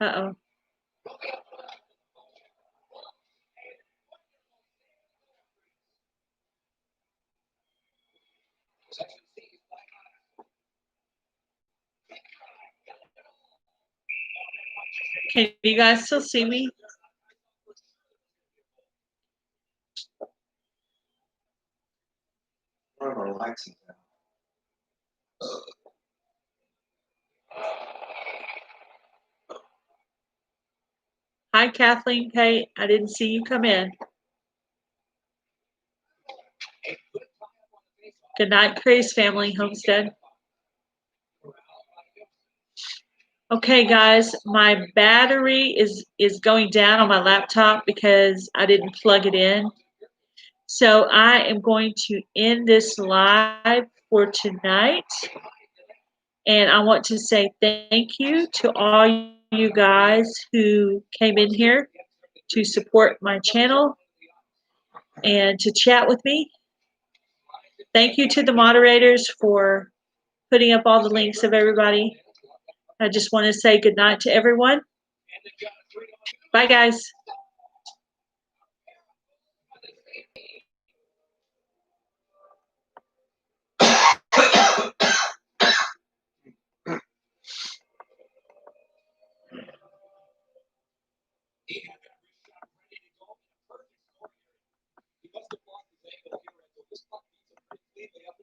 Uh-oh. Can you guys still see me? Hi, Kathleen Pate. I didn't see you come in. Good night, Chris family homestead. Okay, guys, my battery is going down on my laptop because I didn't plug it in. So I am going to end this live for tonight. And I want to say thank you to all you guys who came in here to support my channel and to chat with me. Thank you to the moderators for putting up all the links of everybody. I just want to say good night to everyone. Bye, guys.